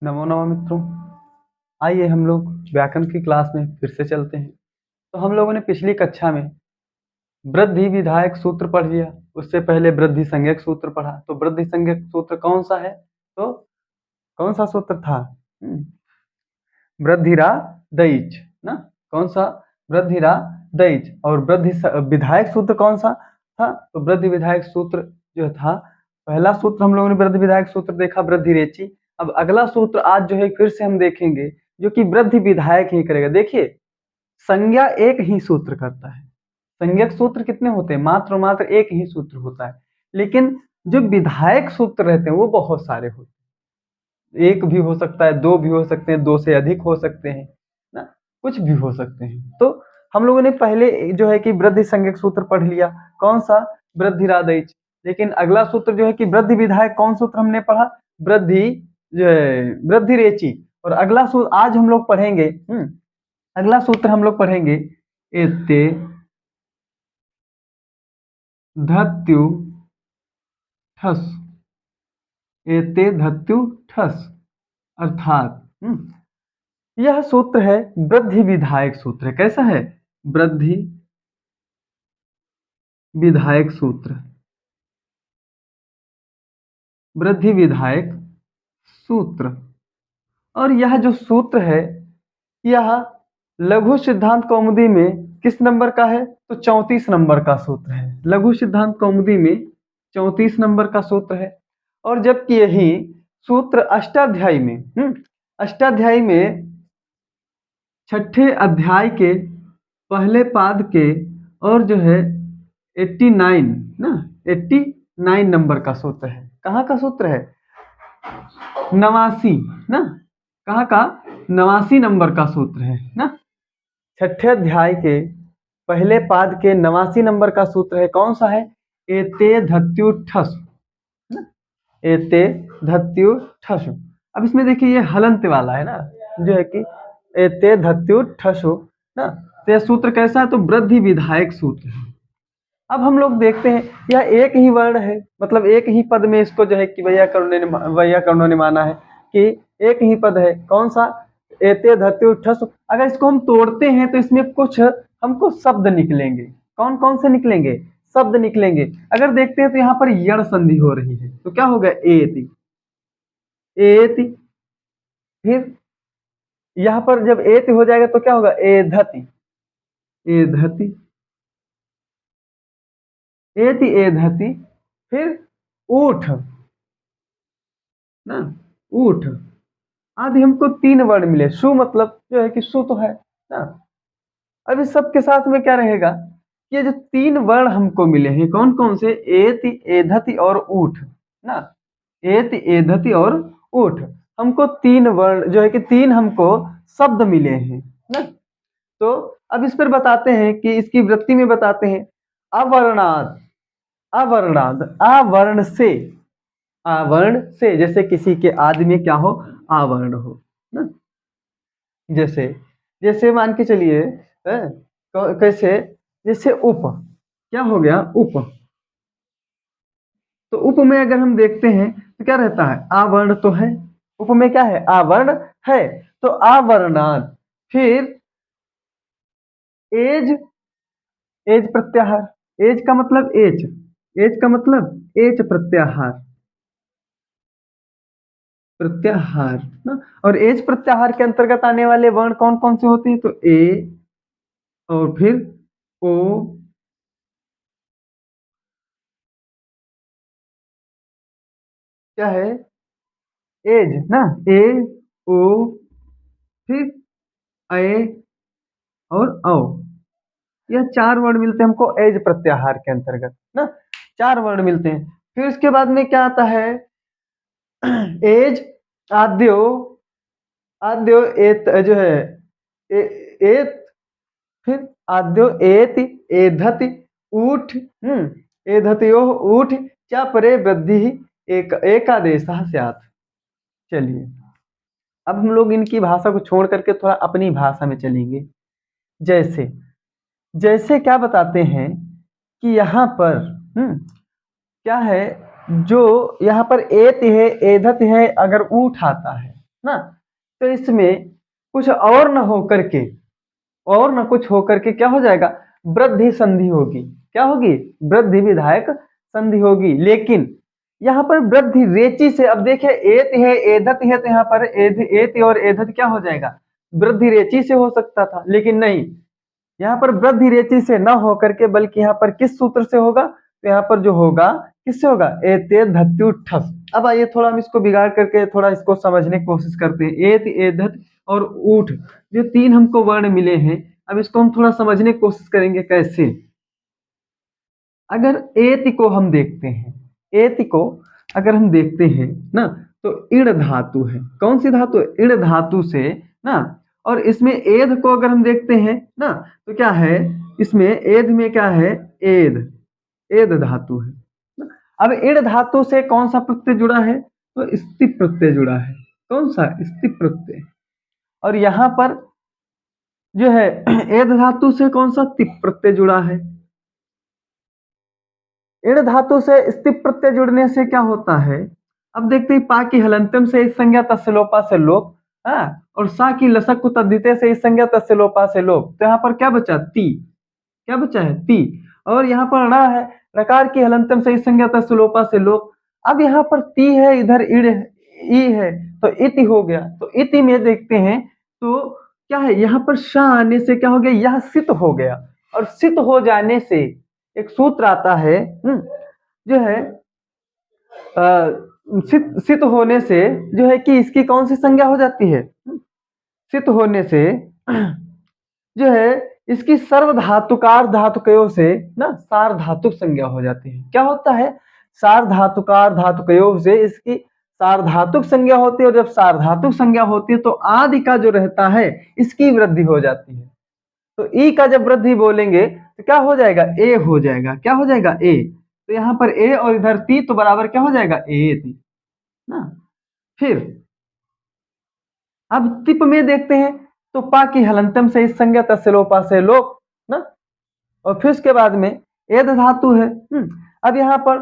नमो नमः मित्रों। आइए हम लोग व्याकरण की क्लास में फिर से चलते हैं। तो हम लोगों ने पिछली कक्षा में वृद्धि विधायक सूत्र पढ़ लिया। उससे पहले वृद्धि संज्ञक सूत्र पढ़ा। तो वृद्धि संज्ञक सूत्र कौन सा है? तो कौन सा सूत्र था? वृद्धिरा दईच ना। कौन सा? वृद्धिरा दईच। और वृद्धि विधायक सूत्र कौन सा था? तो वृद्धि विधायक सूत्र जो था, पहला सूत्र हम लोगों ने वृद्धि विधायक सूत्र देखा, वृद्धि रेची। अब अगला सूत्र आज जो है फिर से हम देखेंगे, जो कि वृद्धि विधायक ही करेगा। देखिए, संज्ञा एक ही सूत्र करता है। संज्ञक सूत्र कितने होते हैं? मात्र एक ही सूत्र होता है। लेकिन जो विधायक सूत्र रहते हैं वो बहुत सारे होते हैं। एक भी हो सकता है, दो भी हो सकते हैं, दो से अधिक हो सकते हैं ना, कुछ भी हो सकते हैं। तो हम लोगों ने पहले जो है कि वृद्धि संज्ञक सूत्र पढ़ लिया। कौन सा? वृद्धिरादैच। लेकिन अगला सूत्र जो है कि वृद्धि विधायक, कौन सूत्र हमने पढ़ा? वृद्धि जो है वृद्धि रेची। और अगला सूत्र आज हम लोग पढ़ेंगे। अगला सूत्र हम लोग पढ़ेंगे एते धत्यु ठस। एते धत्यु ठस अर्थात यह सूत्र है वृद्धि विधायक सूत्र है। कैसा है? वृद्धि विधायक सूत्र, वृद्धि विधायक सूत्र। और यह जो सूत्र है, यह लघु सिद्धांत कौमुदी में किस नंबर का है? तो 34 नंबर का सूत्र है। लघु सिद्धांत कौमुदी में 34 नंबर का सूत्र है। और जबकि यही सूत्र अष्टाध्यायी में अष्टाध्यायी में छठे अध्याय के पहले पाद के और जो है 89 ना, 89 नंबर का सूत्र है। कहाँ का सूत्र है? 89 ना। कहाँ का? 89 नंबर का सूत्र है ना। छठे अध्याय के पहले पाद के 89 नंबर का सूत्र है। कौन सा है? एते धत्यु ठस ना। एते धत्यु ठस। अब इसमें देखिए, ये हलंत वाला है ना, जो है कि एते धत्यु ठसो ना। तो यह सूत्र कैसा है? तो वृद्धि विधायक सूत्र है। अब हम लोग देखते हैं, यह एक ही वर्ण है, मतलब एक ही पद में इसको जो है कि वैयाकरणों ने माना है कि एक ही पद है। कौन सा? एते धत्यु ठस। अगर इसको हम तोड़ते हैं तो इसमें कुछ हमको शब्द निकलेंगे। कौन कौन से निकलेंगे? शब्द निकलेंगे। अगर देखते हैं तो यहाँ पर यण संधि हो रही है, तो क्या होगा? एति। एति। फिर यहाँ पर जब एति हो जाएगा तो क्या होगा? एधति। एधति। एति एधति। फिर ऊठ ना। ऊठ। आदि हमको 3 वर्ण मिले। सु मतलब जो है कि सु तो है ना। अब इस सब के साथ में क्या रहेगा? ये जो 3 वर्ण हमको मिले हैं, कौन कौन से? एति एधति और ऊठ ना। एति एधति और ऊठ। हमको 3 वर्ण जो है कि 3 हमको शब्द मिले हैं ना। तो अब इस पर बताते हैं कि इसकी वृत्ति में बताते हैं। अवर्णाद। अवर्णाद आवर्ण से। आवर्ण से, जैसे किसी के आदि में क्या हो? आवर्ण हो ना। जैसे जैसे मान के चलिए, कैसे? जैसे उप। क्या हो गया? उप। तो उप में अगर हम देखते हैं तो क्या रहता है? आवर्ण तो है। उप में क्या है? आवर्ण है। तो आवर्णाद। फिर एज। एज प्रत्याहार। एज का मतलब एच। एज का मतलब एच प्रत्याहार। प्रत्याहार ना। और एज प्रत्याहार के अंतर्गत आने वाले वर्ण कौन कौन से होते हैं? तो ए और फिर ओ, क्या है? एज ना। ए ओ फिर ए और औ। यह 4 वर्ण मिलते हैं हमको एज प्रत्याहार के अंतर्गत ना। 4 वर्ण मिलते हैं। फिर उसके बाद में क्या आता है? एज आद्यो। आद्यो एत जो है ए, एत। फिर आद्यो एति एधति ऊठ। एधत्यो ऊठ। क्या परे वृद्धि एक एकादेश स्यात्। चलिए, अब हम लोग इनकी भाषा को छोड़ करके थोड़ा अपनी भाषा में चलेंगे। जैसे जैसे क्या बताते हैं कि यहाँ पर क्या है? जो यहाँ पर एत है एधत है, अगर ऊठ आता है ना। तो इसमें कुछ और न होकर के, और न कुछ होकर के क्या हो जाएगा, वृद्धि संधि होगी। क्या होगी, वृद्धि विधायक संधि होगी। लेकिन यहाँ पर वृद्धि रेची से, अब देखिए एत है एधत है, तो यहाँ पर एत और एधत क्या हो जाएगा, वृद्धि रेची से हो सकता था, लेकिन नहीं, यहाँ पर वृद्धि रेची से न होकर के बल्कि यहाँ पर किस सूत्र से होगा, तो यहाँ पर जो होगा किससे होगा, एते धत्यु ठस। अब आइए थोड़ा हम इसको बिगाड़ करके थोड़ा इसको समझने की कोशिश करते हैं। एत एधत और ऊठ, जो तीन हमको वर्ण मिले हैं, अब इसको हम थोड़ा समझने की कोशिश करेंगे। कैसे, अगर एति को हम देखते हैं, एति को अगर हम देखते हैं ना, तो इण धातु है। कौन सी धातु है, इण धातु से ना। और इसमें एध को अगर हम देखते हैं ना, तो क्या है, इसमें एध में क्या है, एध, एध धातु है ना? अब इण धातु से कौन सा प्रत्यय जुड़ा है, तो स्ति प्रत्यय जुड़ा है। कौन सा, स्ति प्रत्यय। और यहां पर जो है एध धातु से कौन सा, तिप प्रत्यय जुड़ा है। इण धातु से स्तिप प्रत्यय जुड़ने से क्या होता है, अब देखते हैं, पा की हलंतम से इस संज्ञा तस्य लोपा से लोप, और सा की लसक को तद्धिते से इस संज्ञा तस्य लोपा से लोप। तो यहाँ पर क्या बचा, ती, क्या बचा है, ती। और यहाँ पर ण है, रकार की हलंतम से इस संज्ञा तस्य लोपा से लोप। अब यहाँ पर ती है, इधर इड़ ई है, तो इति हो गया। तो इति में देखते हैं तो क्या है, यहाँ पर श आने से क्या हो गया, यह सित हो गया। और सित हो जाने से एक सूत्र आता है, जो है सित होने से जो है कि इसकी कौन सी संज्ञा हो जाती है, सित होने से जो है इसकी सर्वधातुकार धातुकयों से ना सार्वधातुक संज्ञा हो जाती है। क्या होता है, सार्वधातुकार धातुकयों से इसकी सार्वधातुक संज्ञा होती है। और जब सार्वधातुक संज्ञा होती है तो आदि का जो रहता है इसकी वृद्धि हो जाती है। तो ई का जब वृद्धि बोलेंगे तो क्या हो जाएगा, ए हो जाएगा। क्या हो जाएगा, ए। तो यहाँ पर ए और इधर ती, तो बराबर क्या हो जाएगा, ए ती ना। फिर अब तिप में देखते हैं तो पा की हलंतम से इस संज्ञा तस्य लोपा से लोप ना। और फिर उसके बाद में एद धातु है। अब यहाँ पर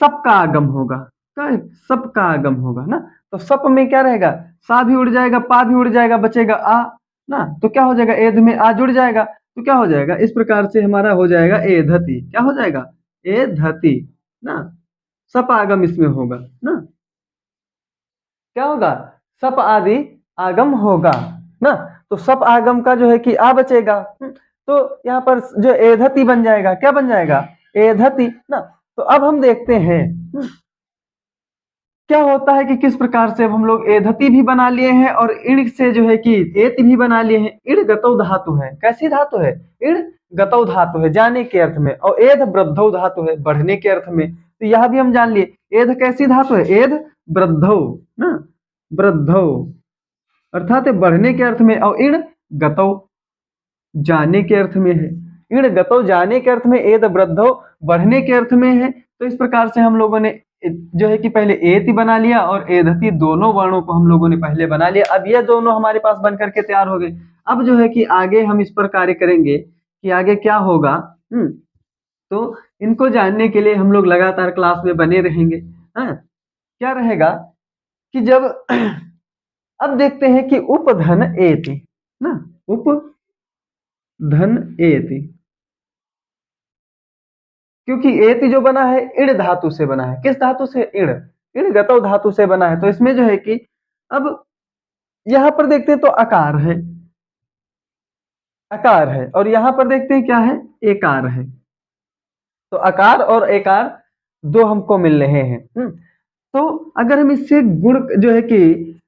सप का आगम होगा। क्या है, सप का आगम होगा ना। तो सप में क्या रहेगा, सा भी उड़ जाएगा, पा भी उड़ जाएगा, बचेगा आ ना। तो क्या हो जाएगा, एध में आ जुड़ जाएगा, तो क्या हो जाएगा, इस प्रकार से हमारा हो जाएगा एधति। क्या हो जाएगा, एधति ना। सप आगम इसमें होगा ना। क्या होगा, सप आदि आगम होगा ना। तो सप आगम का जो है कि आ बचेगा। तो यहाँ पर जो एधति बन जाएगा, क्या बन जाएगा, एधति ना। तो अब हम देखते हैं क्या होता है कि किस प्रकार से अब हम लोग एधति भी बना लिए हैं और इण से जो है कि एत भी बना लिए हैं। इण गतौ धातु है, कैसी धातु है, इण गतौ धातु है जाने के अर्थ में, और एध वृद्धौ धातु है बढ़ने के अर्थ में। तो यह भी हम जान लिए, एध कैसी धातु है, एध वृद्धौ ना, वृद्धौ अर्थात बढ़ने के अर्थ में, और इण गतौ जाने के अर्थ में है। इण गतौ जाने के अर्थ में, एद वृद्धौ बढ़ने के अर्थ में है। तो इस प्रकार से हम लोगों ने जो है कि पहले एति बना लिया और एधति, दोनों वर्णों को हम लोगों ने पहले बना लिया। अब ये दोनों हमारे पास बन करके तैयार हो गए। अब जो है कि आगे हम इस पर कार्य करेंगे कि आगे क्या होगा। तो इनको जानने के लिए हम लोग लगातार क्लास में बने रहेंगे। क्या रहेगा कि जब अब देखते हैं कि उपधन एति ना, उपधन एति, क्योंकि एति जो बना है इण धातु से बना है। किस धातु से, इण, इण गतौ धातु से बना है। तो इसमें जो है कि अब यहां पर देखते हैं तो आकार है, आकार है, और यहां पर देखते हैं क्या है, एकार है। तो आकार और एकार दो हमको मिल रहे हैं। तो अगर हम इससे गुण जो है कि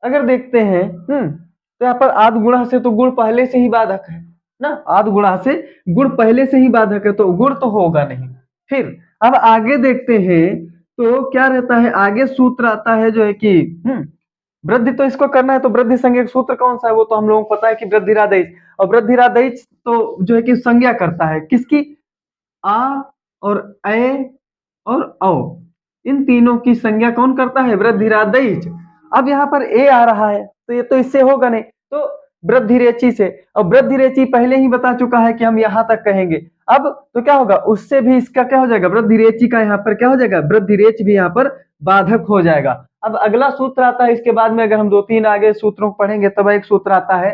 अगर देखते हैं, तो यहाँ पर आद गुणा से तो गुण पहले से ही बाधक है ना, आद गुणा से गुण पहले से ही बाधक है, तो गुण तो होगा नहीं। फिर अब आगे देखते हैं तो क्या रहता है, आगे सूत्र आता है जो है कि वृद्धि, तो इसको करना है तो वृद्धि संज्ञा सूत्र कौन सा है, वो तो हम लोगों को पता है कि वृद्धिरादैच। और वृद्धिरादैच तो जो है कि संज्ञा करता है किसकी, आ और ए और औ, इन तीनों की संज्ञा कौन करता है, वृद्धिरादैच। अब यहाँ पर ए आ रहा है तो ये तो इससे होगा नहीं, तो वृद्धिरेची से। और वृद्धिरेची पहले ही बता चुका है कि हम यहाँ तक कहेंगे। अब तो क्या होगा, उससे भी इसका क्या हो जाएगा, वृद्धि रेचि का यहाँ पर क्या हो जाएगा, वृद्धि रेच भी यहाँ पर बाधक हो जाएगा। अब अगला सूत्र आता है, इसके बाद में अगर हम 2-3 आगे सूत्रों को पढ़ेंगे तब एक सूत्र आता है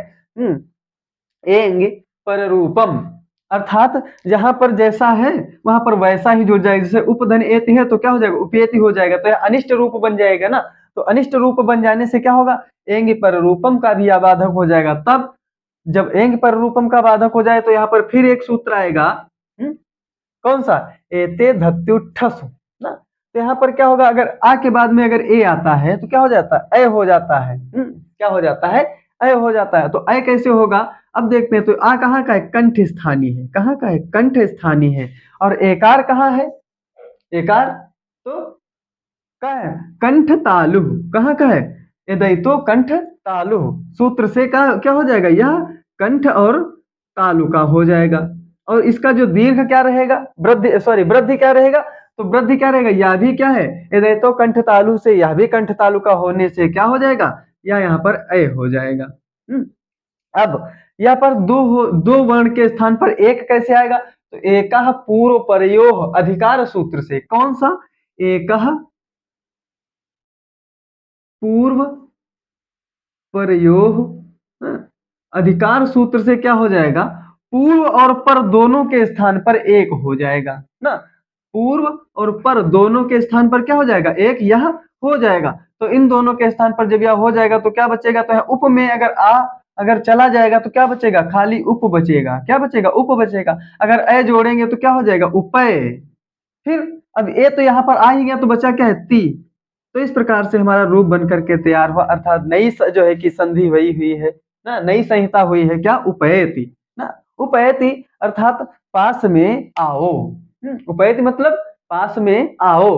एंग पररूपम, अर्थात जहां पर जैसा है वहां पर वैसा ही जुड़ जाएगा। जैसे उपधन एति है तो क्या हो जाएगा, उपेति हो जाएगा, तो यह अनिष्ट रूप बन जाएगा ना। तो अनिष्ट रूप बन जाने से क्या होगा, एंग पररूपम का भी बाधक हो जाएगा। तब जब एंग पररूपम का बाधक हो जाए तो यहाँ पर फिर एक सूत्र आएगा, कौन सा, एते धत्युठस ना। तो यहाँ पर क्या होगा, अगर आ के बाद में अगर ए आता है तो क्या हो जाता है, ए हो जाता है। क्या हो जाता है, ए हो जाता है। तो ए कैसे होगा, अब देखते हैं। तो आ कहाँ का है, कंठ स्थानीय है, कहाँ का है, कंठ स्थानीय है। और एकार कहाँ है, एकार तो क्या है, कंठ तालु, कहाँ का है, एदयितो कंठ तालु। सूत्र से क्या हो जाएगा, यह कंठ और तालु का हो जाएगा। और इसका जो दीर्घ क्या रहेगा, वृद्धि, सॉरी वृद्धि क्या रहेगा, तो वृद्धि क्या रहेगा, यह भी क्या है, एदयितो कंठ तालु से यह भी कंठ तालु का होने से क्या हो जाएगा, यह यहाँ पर ए हो जाएगा। अब यहाँ पर दो वर्ण के स्थान पर एक कैसे आएगा, तो एकः पूर्व परयोः अधिकार सूत्र से, कौन सा, एकः पूर्व परयोः अधिकार सूत्र से क्या हो जाएगा, पूर्व और पर दोनों के स्थान पर एक हो जाएगा ना। पूर्व और पर दोनों के स्थान पर क्या हो जाएगा, एक यह हो जाएगा। तो इन दोनों के स्थान पर जब यह हो जाएगा तो क्या बचेगा, तो उप में अगर आ अगर चला जाएगा तो क्या बचेगा, खाली उप बचेगा। क्या बचेगा, उप बचेगा। अगर ए जोड़ेंगे तो क्या हो जाएगा, उपय। फिर अब ए तो यहाँ पर आ ही गया तो बचा क्या है, ती। तो इस प्रकार से हमारा रूप बन करके तैयार हुआ, अर्थात नई जो है कि संधि हुई है ना, नई संहिता हुई है, क्या, उपयति ना। उपयति अर्थात पास में आओ। उपयति मतलब पास में आओ।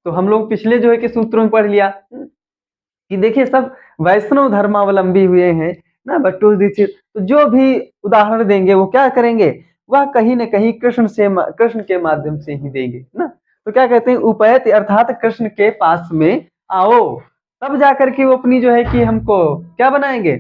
तो हम लोग पिछले जो है कि सूत्रों में पढ़ लिया कि देखिए सब वैष्णव धर्मावलंबी हुए हैं ना, बट्टू दीक्षित। तो जो भी उदाहरण देंगे वो क्या करेंगे, वह कहीं न कहीं कृष्ण के माध्यम से ही देंगे ना। तो क्या कहते हैं, उपैत अर्थात कृष्ण के पास में आओ, तब जाकर के वो अपनी जो है कि हमको क्या बनाएंगे,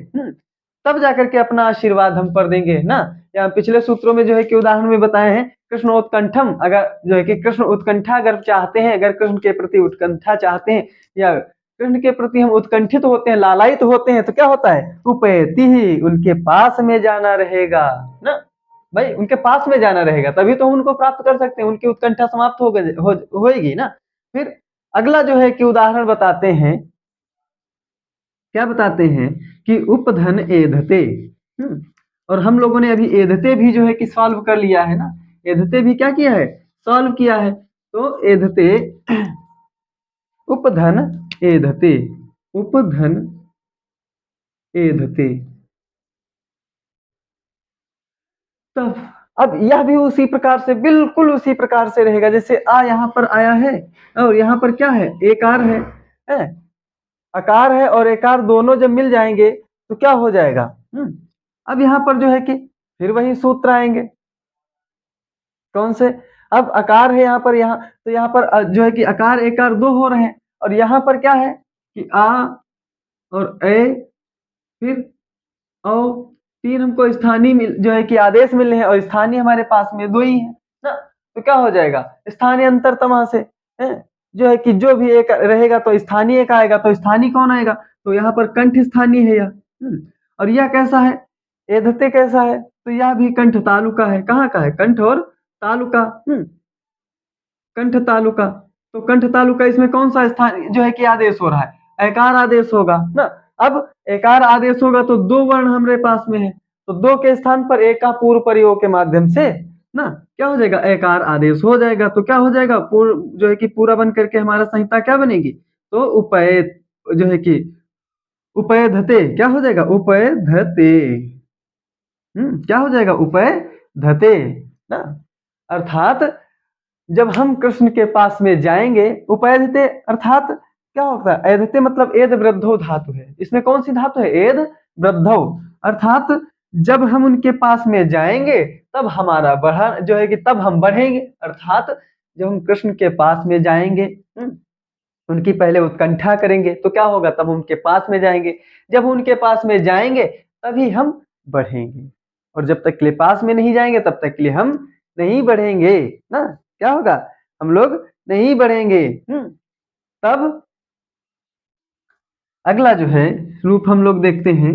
तब जाकर के अपना आशीर्वाद हम पर देंगे ना। या पिछले सूत्रों में जो है कि उदाहरण में बताए हैं, कृष्ण उत्कंठम, अगर जो है कि कृष्ण उत्कंठा अगर चाहते हैं, अगर कृष्ण के प्रति उत्कंठा चाहते हैं या कृष्ण के प्रति हम उत्कंठित होते हैं, लालायित होते हैं, तो क्या होता है, उपैति ही, उनके पास में जाना रहेगा ना। भाई उनके पास में जाना रहेगा तभी तो हम उनको प्राप्त कर सकते हैं, उनकी उत्कंठा समाप्त होएगी ना। फिर अगला जो है कि उदाहरण बताते हैं, क्या बताते हैं कि उपधन एधते। और हम लोगों ने अभी एधते भी जो है कि सॉल्व कर लिया है ना, एधते भी क्या किया है, सॉल्व किया है। तो एधते, उपधन एधते, उपधन एधते। तब अब यह भी उसी प्रकार से, बिल्कुल उसी प्रकार से रहेगा जैसे आ यहाँ पर आया है और यहाँ पर क्या है, एकार है, अकार है और एकार दोनों जब मिल जाएंगे तो क्या हो जाएगा। अब यहाँ पर जो है कि फिर वही सूत्र आएंगे, कौन से, अब अकार है यहाँ पर, यहाँ तो यहाँ पर जो है कि अकार एकार दो हो रहे हैं, और यहाँ पर क्या है कि आ और ए, फिर औ, तीन हमको स्थानीय जो है कि आदेश मिले हैं, और स्थानीय हमारे पास में दो ही है ना। तो क्या हो जाएगा, स्थानीय अंतरतमा से है जो है कि जो भी एक रहेगा तो स्थानीय एक आएगा, तो स्थानीय कौन आएगा, तो यहाँ पर कंठ स्थानीय है यह। और यह कैसा है, एधते कैसा है, तो यह भी कंठ तालुका है। कहाँ का है, कंठ और तालुका। कंठ तालुका, तो कंठ तालुका, इसमें कौन सा स्थान जो है कि आदेश हो रहा है, एकार आदेश होगा ना। अब एकार आदेश होगा तो दो वर्ण हमारे पास में है, तो दो के स्थान पर एक का पूर्व प्रयोग के माध्यम से ना क्या हो जाएगा, एकार आदेश हो जाएगा। तो क्या हो जाएगा, पूर्व जो है कि पूरा बन करके हमारा संहिता क्या बनेगी, तो उपय जो है कि उपयधते, क्या हो जाएगा, उपयधते। क्या हो जाएगा, उपयधते ना। अर्थात जब हम कृष्ण के पास में जाएंगे, उपैधते अर्थात क्या होता है, ऐधते मतलब एद वृद्धो धातु है, इसमें कौन सी धातु है, एद वृद्धो। अर्थात जब हम उनके पास में जाएंगे तब हमारा बढ़ा जो है कि तब हम बढ़ेंगे। अर्थात जब हम कृष्ण के पास में जाएंगे, उनकी पहले उत्कंठा करेंगे तो क्या होगा, तब उनके पास में जाएंगे, जब उनके पास में जाएंगे तभी हम बढ़ेंगे, और जब तक के लिए पास में नहीं जाएंगे तब तक के लिए हम नहीं बढ़ेंगे ना, क्या होगा, हम लोग नहीं बढ़ेंगे। तब अगला जो है रूप हम लोग देखते हैं।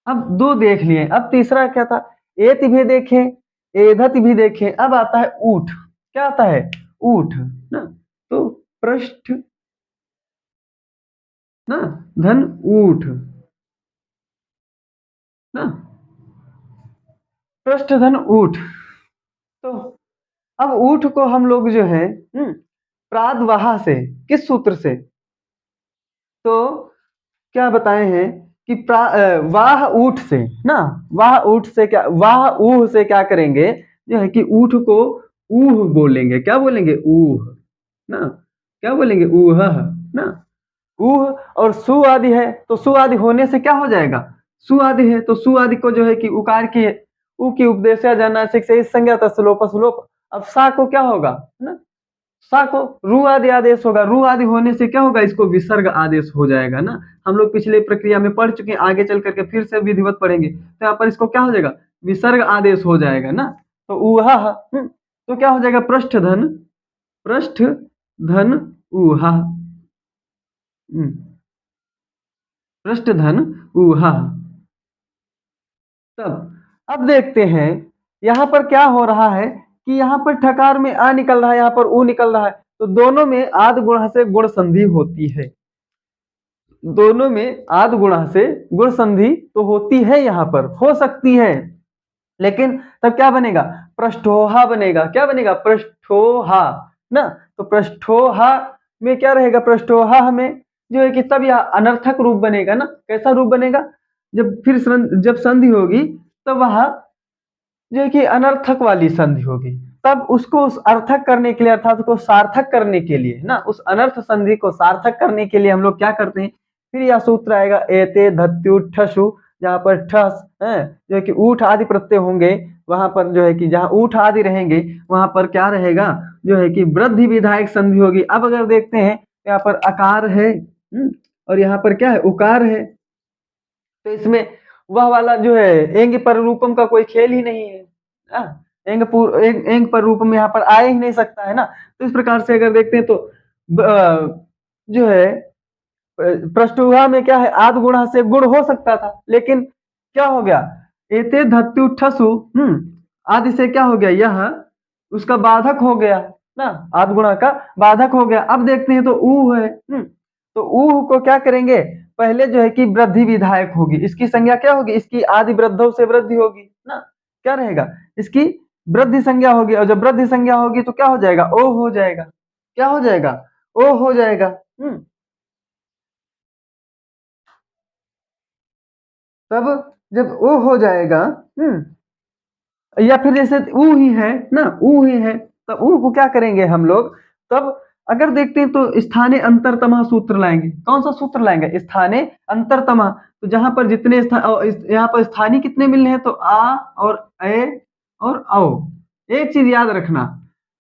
अब दो देख लिए, अब तीसरा क्या था, एति भी देखे, एधति भी देखे, अब आता है ऊठ। क्या आता है, ऊठ ना। तो पृष्ठ ना धन ऊठ ना, पृष्ठ धन ऊठ। तो अब ऊठ को हम लोग जो है प्रादवाहा से, किस सूत्र से, तो क्या बताए हैं कि वाह ऊठ से ना, वाह ऊठ से क्या, वाह ऊह से क्या करेंगे, जो है कि ऊठ को ऊह बोलेंगे, क्या बोलेंगे, ऊह ना, क्या बोलेंगे, ऊह ना। ऊह और सु आदि है, तो सु आदि होने से क्या हो जाएगा, सु आदि है, तो सु आदि को जो है कि उकार की, उ की उपदेश जनासिक से इस संज्ञा तस्लोप स्लोप। अब सा को क्या होगा ना, सा को रू आदि आदेश होगा, रू आदि होने से क्या होगा, इसको विसर्ग आदेश हो जाएगा ना। हम लोग पिछले प्रक्रिया में पढ़ चुके हैं, आगे चल करके फिर से विधिवत पढ़ेंगे, तो यहाँ पर इसको क्या हो जाएगा, विसर्ग आदेश हो जाएगा ना। तो ऊहा तो क्या हो जाएगा, पृष्ठ धन, पृष्ठ धन ऊहा, पृष्ठ धन ऊहा। तब अब देखते हैं यहाँ पर क्या हो रहा है, कि यहाँ पर ठकार में आ निकल रहा है, यहाँ पर ऊ निकल रहा है, तो दोनों में आद गुणा से गुण संधि होती है, दोनों में आद गुणा से गुण संधि तो होती है, यहाँ पर हो सकती है, लेकिन तब क्या बनेगा, पृष्ठोहा बनेगा, क्या बनेगा, पृष्ठोहा ना। तो पृष्ठोहा में क्या रहेगा, पृष्ठोहा हमें जो है कि तब यह अनर्थक रूप बनेगा ना, कैसा रूप बनेगा, जब फिर जब संधि होगी तब वह जो है कि अनर्थक वाली संधि होगी, तब उसको उस अर्थक करने के लिए, अर्थात उसको सार्थक करने के लिए ना, उस अनर्थ संधि को सार्थक करने के लिए हम लोग क्या करते हैं, फिर यह सूत्र आएगा एते धत्यु ठसु, जहाँ पर ठस है जो है कि ऊठ आदि प्रत्यय होंगे, वहां पर जो है कि जहाँ ऊठ आदि रहेंगे वहां पर क्या रहेगा, जो है कि वृद्धि विधायक संधि होगी। अब अगर देखते हैं यहाँ पर अकार है और यहाँ पर क्या है, उकार है, तो इसमें वह वाला जो है एंग पर रूपम का कोई खेल ही नहीं है ना, एंग पर रूपम यहाँ पर आ ही नहीं सकता है ना। तो इस प्रकार से अगर देखते हैं तो जो है प्रष्टुहा में क्या है, आद गुणा से गुण हो सकता था, लेकिन क्या हो गया, एते धत्यु ठसु आदि से क्या हो गया, यह उसका बाधक हो गया ना, आद गुणा का बाधक हो गया। अब देखते हैं तो ऊ है, तो ऊ को क्या करेंगे, पहले जो है कि वृद्धि विधायक होगी, इसकी संज्ञा क्या होगी, इसकी आदि वृद्धों से वृद्धि होगी ना, क्या रहेगा, इसकी वृद्धि संज्ञा होगी, और जब वृद्धि संज्ञा होगी तो क्या हो जाएगा, ओ हो जाएगा, क्या हो जाएगा, ओ हो जाएगा। तब जब ओ हो जाएगा, या फिर जैसे ऊ ही है ना, ऊ ही है, तो ऊ को क्या करेंगे हम लोग, तब अगर देखते हैं तो स्थाने अंतरतमा सूत्र लाएंगे, कौन सा सूत्र लाएंगे, स्थाने अंतरतमा। तो जहां पर जितने यहाँ पर स्थानीय कितने मिल रहे हैं, तो आ और ए और औ। एक चीज याद रखना,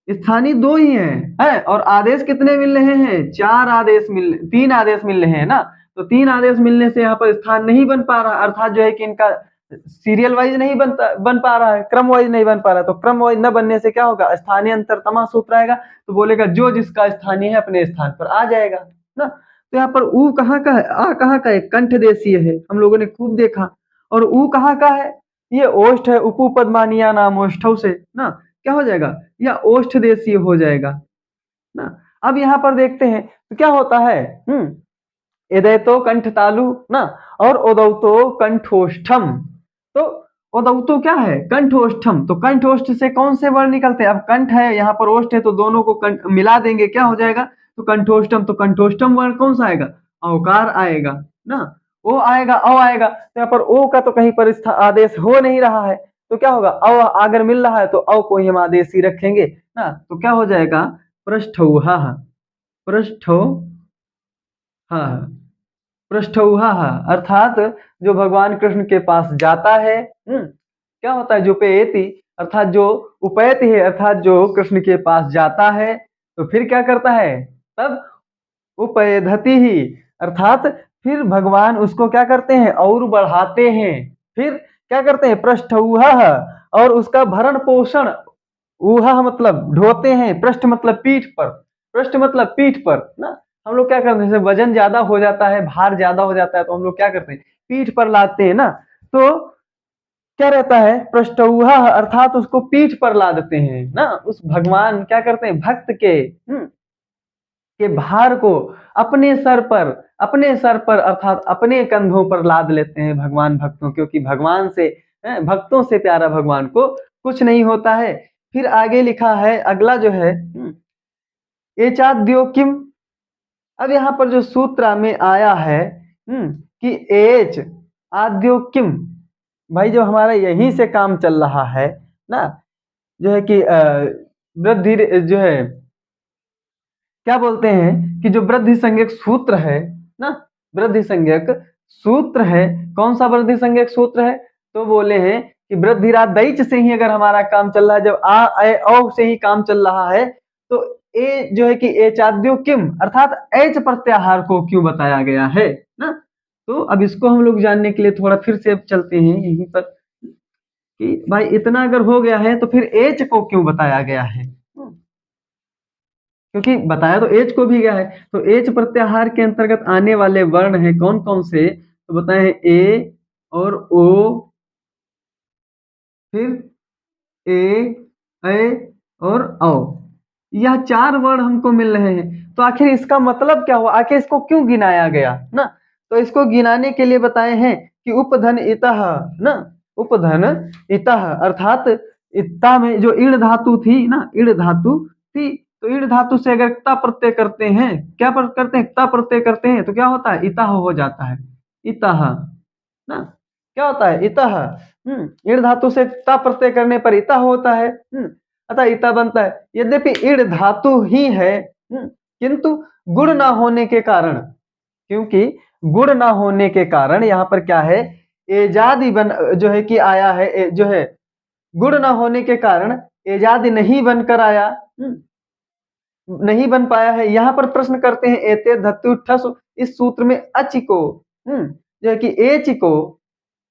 स्थानीय दो ही है और आदेश कितने मिल रहे हैं, चार आदेश तीन आदेश मिल रहे हैं ना। तो तीन आदेश मिलने से यहाँ पर स्थान नहीं बन पा रहा, अर्थात जो है कि इनका सीरियल वाइज नहीं बन पा रहा है, क्रम वाइज नहीं बन पा रहा, तो क्रम वाइज न बनने से क्या होगा, स्थानीय अंतरतमा सूत्र आएगा, तो बोलेगा जो जिसका स्थानीय है अपने स्थान पर आ जाएगा ना। तो यहाँ पर ऊ कहाँ का है, आ कहाँ का है, कंठ देशीय है, हम लोगों ने खूब देखा। और ऊ कहाँ का है, ये ओष्ठ है, उपपदमानिया नाम ओष्ठव से ना, क्या हो जाएगा, या ओष्ठ देशीय हो जाएगा ना। अब यहाँ पर देखते हैं तो क्या होता है, एदैतो कंठ तालु ना, और ओदौतो कंठोष्ठम। तो ओदौतो क्या है, कंठोष्ठम, तो कंठोष्ठ से कौन से वर्ण निकलते हैं, अब कंठ है यहाँ पर ओष्ठ है, तो दोनों को मिला देंगे, क्या हो जाएगा, तो कंठोष्ठम, तो कंठोष्ठम वर्ण कौन सा आएगा, औकार आएगा ना, ओ आएगा, औ आएगा, तो यहाँ पर ओ का तो कहीं पर आदेश हो नहीं रहा है, तो क्या होगा, औ अगर मिल रहा है तो औ को ही हम आदेश ही रखेंगे ना, तो क्या हो जाएगा, पृष्ठौहा, पृष्ठो हाँ, पृष्ठौहा, अर्थात जो भगवान कृष्ण के पास जाता है, क्या होता है, जो पेति, अर्थात जो उपैति है, अर्थात जो कृष्ण के पास जाता है, तो फिर क्या करता है, तब उपैधति ही, अर्थात फिर भगवान उसको क्या करते हैं और बढ़ाते हैं। फिर क्या करते हैं, पृष्ठ और उसका भरण पोषण, ऊहा मतलब ढोते हैं, पृष्ठ मतलब पीठ पर, पृष्ठ मतलब पीठ पर ना। हम लोग क्या करते हैं, जैसे वजन ज्यादा हो जाता है, भार ज्यादा हो जाता है, तो हम लोग क्या करते हैं, पीठ पर लाते हैं ना। तो क्या रहता है, पृष्ठऊहा अर्थात उसको पीठ पर ला देते हैं ना। उस भगवान क्या करते हैं, भक्त के भार को अपने सर पर अर्थात अपने कंधों पर लाद लेते हैं भगवान भक्तों, क्योंकि भगवान से भक्तों से प्यारा भगवान को कुछ नहीं होता है। फिर आगे लिखा है अगला जो है एचाद्यो किम। अब यहाँ पर जो सूत्र में आया है कि एच आद्यो किम, भाई जो हमारा यहीं से काम चल रहा है ना, जो है कि वृद्धि जो है क्या बोलते हैं कि जो वृद्धि संज्ञक सूत्र है ना, वृद्धि संज्ञक सूत्र है, कौन सा वृद्धि संज्ञक सूत्र है, तो बोले हैं कि वृद्धिरात दैच से ही अगर हमारा काम चल रहा है, जब आ ए औ से ही काम चल रहा है, तो ए जो है कि एचाद्यो किम अर्थात एच प्रत्याहार को क्यों बताया गया है ना। तो अब इसको हम लोग जानने के लिए थोड़ा फिर से चलते हैं यहीं पर कि भाई इतना अगर हो गया है तो फिर एच को क्यों बताया गया है, क्योंकि बताया तो एच को भी गया है। तो एच प्रत्याहार के अंतर्गत आने वाले वर्ण हैं कौन कौन से, तो बताए ए और ओ, फिर ए और औ, यह चार वर्ण हमको मिल रहे हैं। तो आखिर इसका मतलब क्या हुआ, आखिर इसको क्यों गिनाया गया ना। तो इसको गिनाने के लिए बताए हैं कि उपधन इतः ना, उपधन इतः अर्थात इत्ता में जो ईड़ धातु थी ना, ईड़ धातु थी, तो ईड़ धातु से अगर ता प्रत्यय करते हैं, क्या करते हैं, ता प्रत्यय करते हैं, तो क्या होता है, इतः हो जाता है, इतः ना, क्या होता है, इतः। ईड़ धातु से ता प्रत्यय करने पर इता होता है, अतः इता बनता है। यद्यपि ईड़ धातु ही है, किंतु गुण ना होने के कारण, क्योंकि गुण ना होने के कारण यहाँ पर क्या है, एजादी बन जो है कि आया है, जो है गुण ना होने के कारण एजादी नहीं बनकर आया, नहीं बन पाया है। यहाँ पर प्रश्न करते हैं एते धत्तु ठस, इस सूत्र में अच को जो है कि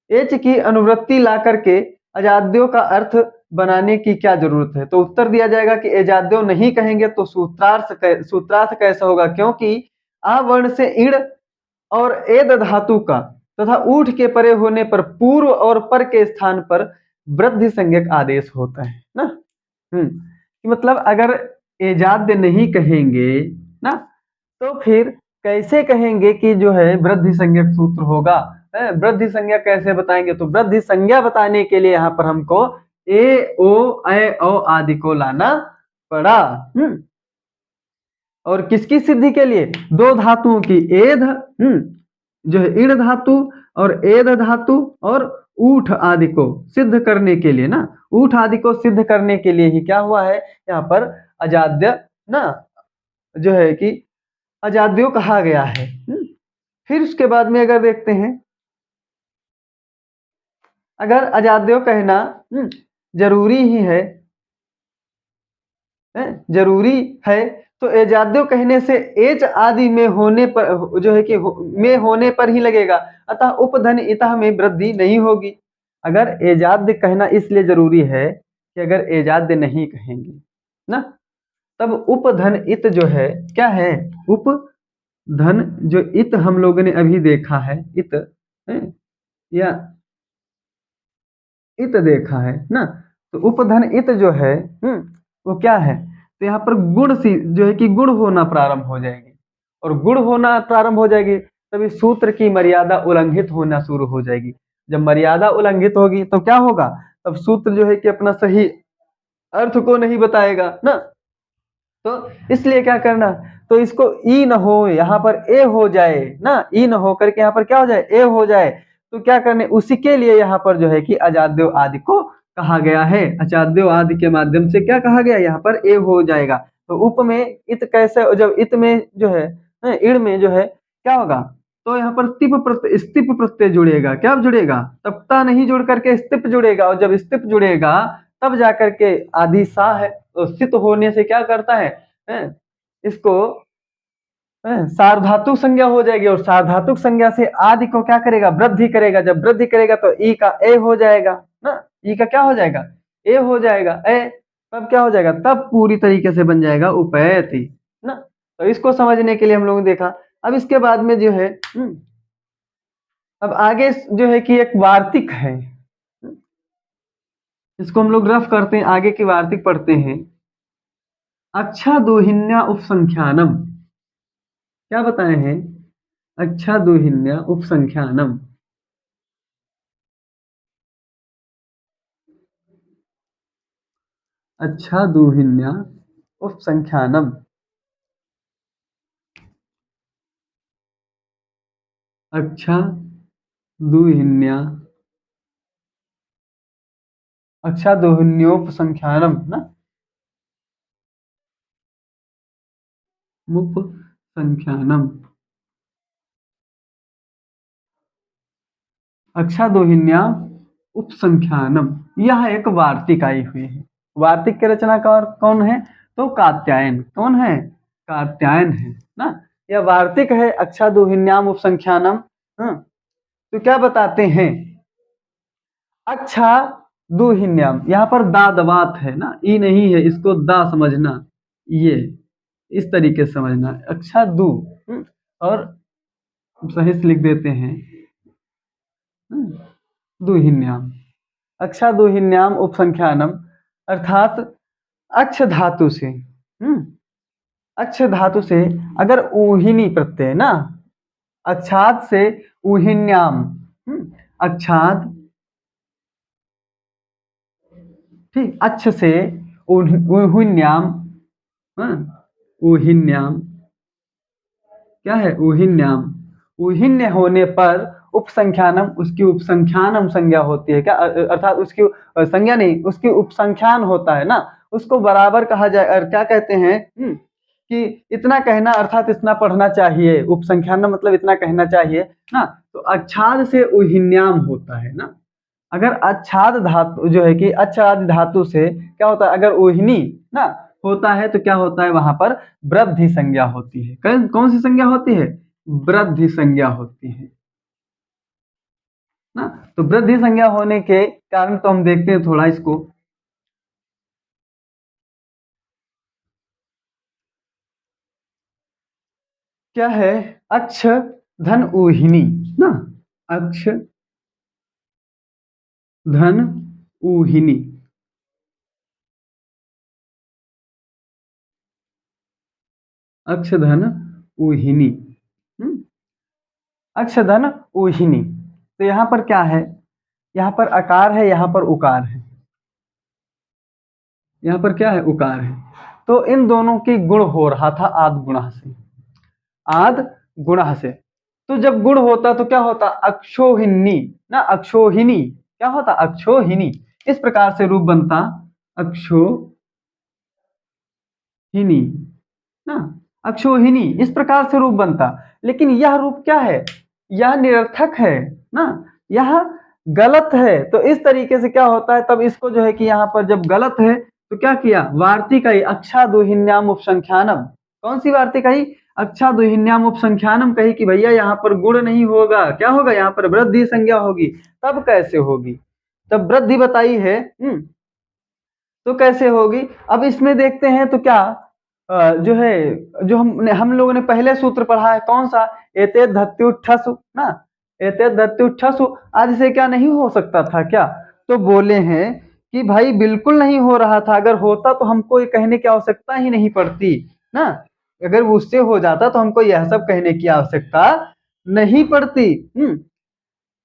एच की अनुवृत्ति ला करके अजाद्यो का अर्थ बनाने की क्या जरूरत है। तो उत्तर दिया जाएगा कि एजाद्यो नहीं कहेंगे तो सूत्रार्थ कैसा होगा, क्योंकि आ वर्ण से इण और एद धातु का तथा ऊठ के परे होने पर पूर्व और पर के स्थान पर वृद्धि संज्ञक आदेश होता है ना। मतलब अगर एजाद्य नहीं कहेंगे ना, तो फिर कैसे कहेंगे कि जो है वृद्धि संज्ञक सूत्र होगा, वृद्धि संज्ञा कैसे बताएंगे, तो वृद्धि संज्ञा बताने के लिए यहाँ पर हमको ए ओ औ आदि को लाना पड़ा। और किसकी सिद्धि के लिए, दो धातुओं की एध जो है ईड़ धातु और एद धातु और ऊठ आदि को सिद्ध करने के लिए ना, ऊठ आदि को सिद्ध करने के लिए ही क्या हुआ है, यहाँ पर अजाद्य ना जो है कि अजाद्यो कहा गया है। फिर उसके बाद में अगर देखते हैं, अगर अजाद्यो कहना जरूरी ही है, जरूरी है, तो एजाद्यो कहने से एच आदि में होने पर जो है कि में होने पर ही लगेगा, अतः उपधन इतः में वृद्धि नहीं होगी। अगर एजाद्य कहना इसलिए जरूरी है कि अगर एजाद्य नहीं कहेंगे ना, तब उपधन इत जो है क्या है, उपधन जो इत हम लोगों ने अभी देखा है, इत या इत देखा है ना, तो उपधन इत जो है वो क्या है, तो यहाँ पर गुण सी जो है कि गुण होना प्रारंभ हो जाएगी, और गुण होना प्रारंभ हो जाएगी तभी सूत्र की मर्यादा उल्लंघित होना शुरू हो जाएगी। जब मर्यादा उल्लंघित होगी तो क्या होगा, तब सूत्र जो है कि अपना सही अर्थ को नहीं बताएगा ना। तो इसलिए क्या करना, तो इसको ई न हो, यहाँ पर ए हो जाए ना, ई न हो करके यहाँ पर क्या हो जाए, ए हो जाए, तो क्या करने, उसी के लिए यहाँ पर जो है कि अजाद्यो आदि को कहा गया है। अजाद्यो आदि के माध्यम से क्या कहा गया, यहाँ पर ए हो जाएगा। तो उप में इत कैसे, जब इत में जो है इण में जो है क्या होगा, तो यहाँ पर तिप प्रत्यय स्तिप प्रत्यय जुड़ेगा, क्या जुड़ेगा, तप्ता नहीं जुड़ करके स्तिप जुड़ेगा, और जब स्तिप जुड़ेगा तब जाकर के आदि सा है, तो सित होने से क्या करता है, इसको सार्वधातुक संज्ञा हो जाएगी और सार्वधातुक संज्ञा से आदि को क्या करेगा, वृद्धि करेगा। जब वृद्धि करेगा तो ई का ए हो जाएगा ना, ई का क्या हो जाएगा, ए हो जाएगा, ए तब क्या हो जाएगा, तब पूरी तरीके से बन जाएगा उपैति ना। तो इसको समझने के लिए हम लोगों ने देखा। अब इसके बाद में जो है अब आगे जो है कि एक वार्तिक है, इसको हम लोग रफ करते हैं, आगे की वार्तिक पढ़ते हैं। अच्छादोहिन्या उपसंख्यानम, क्या बताए हैं, अच्छादोहिन्या उपसंख्यानम। अच्छादोहिन्या उपसंख्यानम, अच्छादोहिन्या अच्छादोहिन्योपसंख्यानम ना, उपसंख्यानम। अच्छादोहिन्या उपसंख्यानम, यह एक वार्तिक आई हुई है। वार्तिक के रचनाकार कौन है, तो कात्यायन। कौन है, कात्यायन है ना। यह वार्तिक है अच्छादोहिन्याम उपसंख्यानम। तो क्या बताते हैं, अच्छा दुहिन्याम, यहाँ पर दा दवात है ना, ई नहीं है, इसको दा समझना, ये इस तरीके से समझना। अच्छा दु और सही से लिख देते हैं दुहिन्याम, अच्छा दुहिन्याम उपसंख्यानम, अर्थात अक्ष धातु से अक्ष धातु से अगर ऊहिनी प्रत्यय ना, अच्छाद से ऊहिन्याम, अच्छाद ठीक, अच्छ से ऊहिन्याम, ऊहिन्याम क्या है, ऊहिन्याम, ऊहिन्य होने पर उपसंख्यानम, उसकी उपसंख्यानम संज्ञा होती है क्या, अर्थात उसकी संज्ञा नहीं, उसकी उपसंख्यान होता है ना, उसको बराबर कहा जाए। और क्या कहते हैं कि इतना कहना, अर्थात इतना पढ़ना चाहिए, उपसंख्यान मतलब इतना कहना चाहिए ना। तो अच्छाद से ऊहिन्याम होता है ना। अगर अच्छाद धातु जो है कि अच्छाद धातु से क्या होता है, अगर ऊहिनी ना होता है तो क्या होता है, वहां पर वृद्धि संज्ञा होती है। कौन सी संज्ञा होती है, वृद्धि संज्ञा होती है ना। तो वृद्धि संज्ञा होने के कारण तो हम देखते हैं थोड़ा इसको, क्या है, अक्ष धन ऊहिनी ना, अक्ष धन ऊहिनी, अक्ष धन ऊहिनी, अक्ष धन ऊहिनी। तो यहाँ पर क्या है, यहाँ पर अकार है, यहाँ पर उकार है, यहाँ पर क्या है, उकार है। तो इन दोनों की गुण हो रहा था आद गुणा से, आद गुणा से। तो जब गुण होता तो क्या होता, अक्षोहिणी ना, अक्षोहिणी क्या होता, अक्षोहिणी। इस प्रकार से रूप बनता अक्षोहिणी ना, अक्षोहिणी इस प्रकार से रूप बनता। लेकिन यह रूप क्या है, यह निरर्थक है ना, यह गलत है। तो इस तरीके से क्या होता है, तब इसको जो है कि यहाँ पर जब गलत है तो क्या किया, वार्तिक आई अच्छादोहिन्याम उपसंख्यानम। कौन सी वार्तिक आई, अच्छादोहिन्याम उपसंख्यानम, कही कि भैया यहाँ पर गुण नहीं होगा, क्या होगा, यहाँ पर वृद्धि संज्ञा होगी। तब कैसे होगी, तब वृद्धि बताई है तो कैसे होगी। अब इसमें देखते हैं तो क्या जो है, जो हम लोगों ने पहले सूत्र पढ़ा है, कौन सा, एते धत्युठसु ना, एते धत्युठसु, आज से क्या नहीं हो सकता था क्या। तो बोले हैं कि भाई बिल्कुल नहीं हो रहा था, अगर होता तो हमको ये कहने की आवश्यकता ही नहीं पड़ती ना, अगर वो उससे हो जाता तो हमको यह सब कहने की आवश्यकता नहीं पड़ती।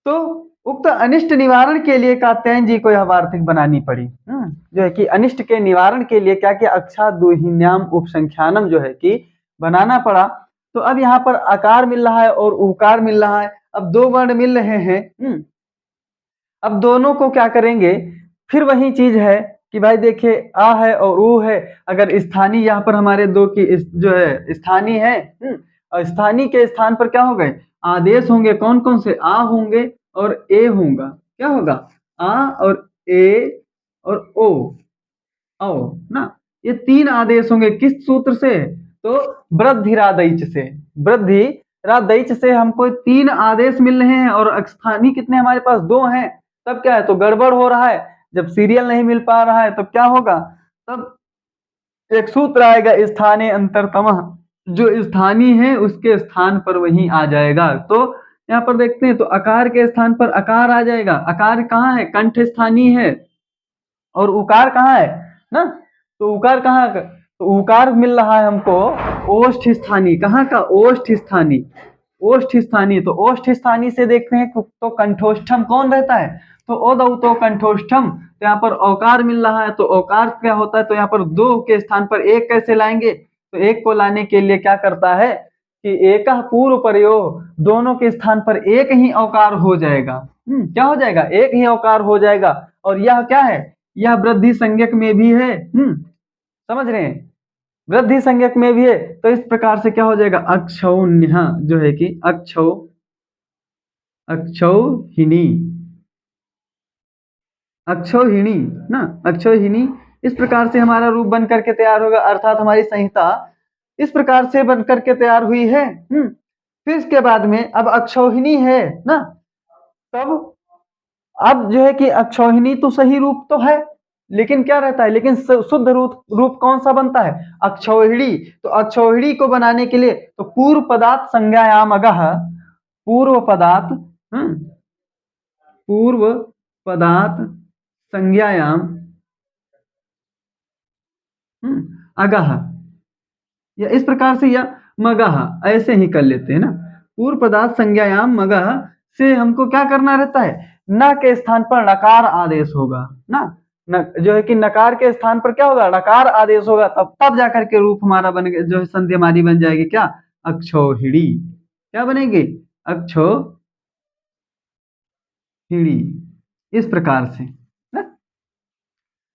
तो उक्त अनिष्ट निवारण के लिए कात्यायन जी को यह वार्तिक बनानी पड़ी, जो है कि अनिष्ट के निवारण के लिए क्या किया, अच्छादोहिन्याम उपसंख्यानम जो है कि बनाना पड़ा। तो अब यहाँ पर आकार मिल रहा है और उकार मिल रहा है, अब दो वर्ण मिल रहे हैं। अब दोनों को क्या करेंगे, फिर वही चीज है कि भाई देखिए आ है और ऊ है, अगर स्थानीय यहाँ पर हमारे दो की जो है स्थानीय है, और स्थानीय के स्थान पर क्या हो गए, आदेश होंगे, कौन कौन से, आ होंगे और ए होगा, क्या होगा, आ और ए और ओ ना, ये तीन आदेश होंगे किस सूत्र से, तो वृद्धिरादैच से वृद्धि दैच से हमको 3 आदेश मिल रहे हैं और स्थानीय कितने हमारे पास 2 हैं, तब क्या है, तो गड़बड़ हो रहा है। जब सीरियल नहीं मिल पा रहा है तब क्या होगा, तब एक सूत्र आएगा स्थानीय अंतरतमः, जो स्थानीय है उसके स्थान पर वही आ जाएगा। तो यहाँ पर देखते हैं तो अकार के स्थान पर अकार आ जाएगा। अकार कहाँ है, कंठ स्थानीय है, और उकार कहाँ है ना, तो उकार कहाँ, तो उकार मिल रहा है हमको ओष्ठ स्थानीय। कहाँ का, ओष्ठ स्थानीय, ओष्ठ स्थानीय। तो ओष्ठ स्थानीय से देखते हैं तो कंठोष्ठम कौन रहता है, तो ओदौ तो कंठोष्ठम। तो यहाँ पर औकार मिल रहा है, तो औकार क्या होता है, तो यहाँ पर 2 के स्थान पर 1 कैसे लाएंगे, तो 1 को लाने के लिए क्या करता है कि एक पूर्व प्रयोग, दोनों के स्थान पर 1 ही औकार हो जाएगा। क्या हो जाएगा, 1 ही औकार हो जाएगा। और यह क्या है, यह वृद्धि संज्ञक में भी है। समझ रहे हैं, वृद्धि संज्ञक में भी है। तो इस प्रकार से क्या हो जाएगा, अक्षौन्य जो है कि अक्षौहिणी, अक्षौहिणी ना, अक्षौहिणी। इस प्रकार से हमारा रूप बन करके तैयार होगा, अर्थात हमारी संहिता इस प्रकार से बन करके तैयार हुई है। फिर इसके बाद में अब अक्षौहिणी है ना, तब अब जो है कि अक्षौहिणी तो सही रूप तो है, लेकिन क्या रहता है, लेकिन शुद्ध रूप कौन सा बनता है, अक्षौहिणी। तो अक्षौहिणी को बनाने के लिए तो पूर्व पदार्थ संज्ञायाम अगः, पूर्व पदार्थ पूर्व पदार्थ संज्ञायाम अगः, या इस प्रकार से, या मगः ऐसे ही कर लेते हैं ना। पूर्व पदार्थ संज्ञायाम मगः से हमको क्या करना रहता है, न के स्थान पर नकार आदेश होगा ना, जो है कि नकार के स्थान पर क्या होगा, नकार आदेश होगा, तब जाकर के रूप हमारा बन गया, जो है संधि हमारी बन जाएगी क्या, अक्षौहिणी। क्या बनेगी, अक्षौहिणी, इस प्रकार से ना?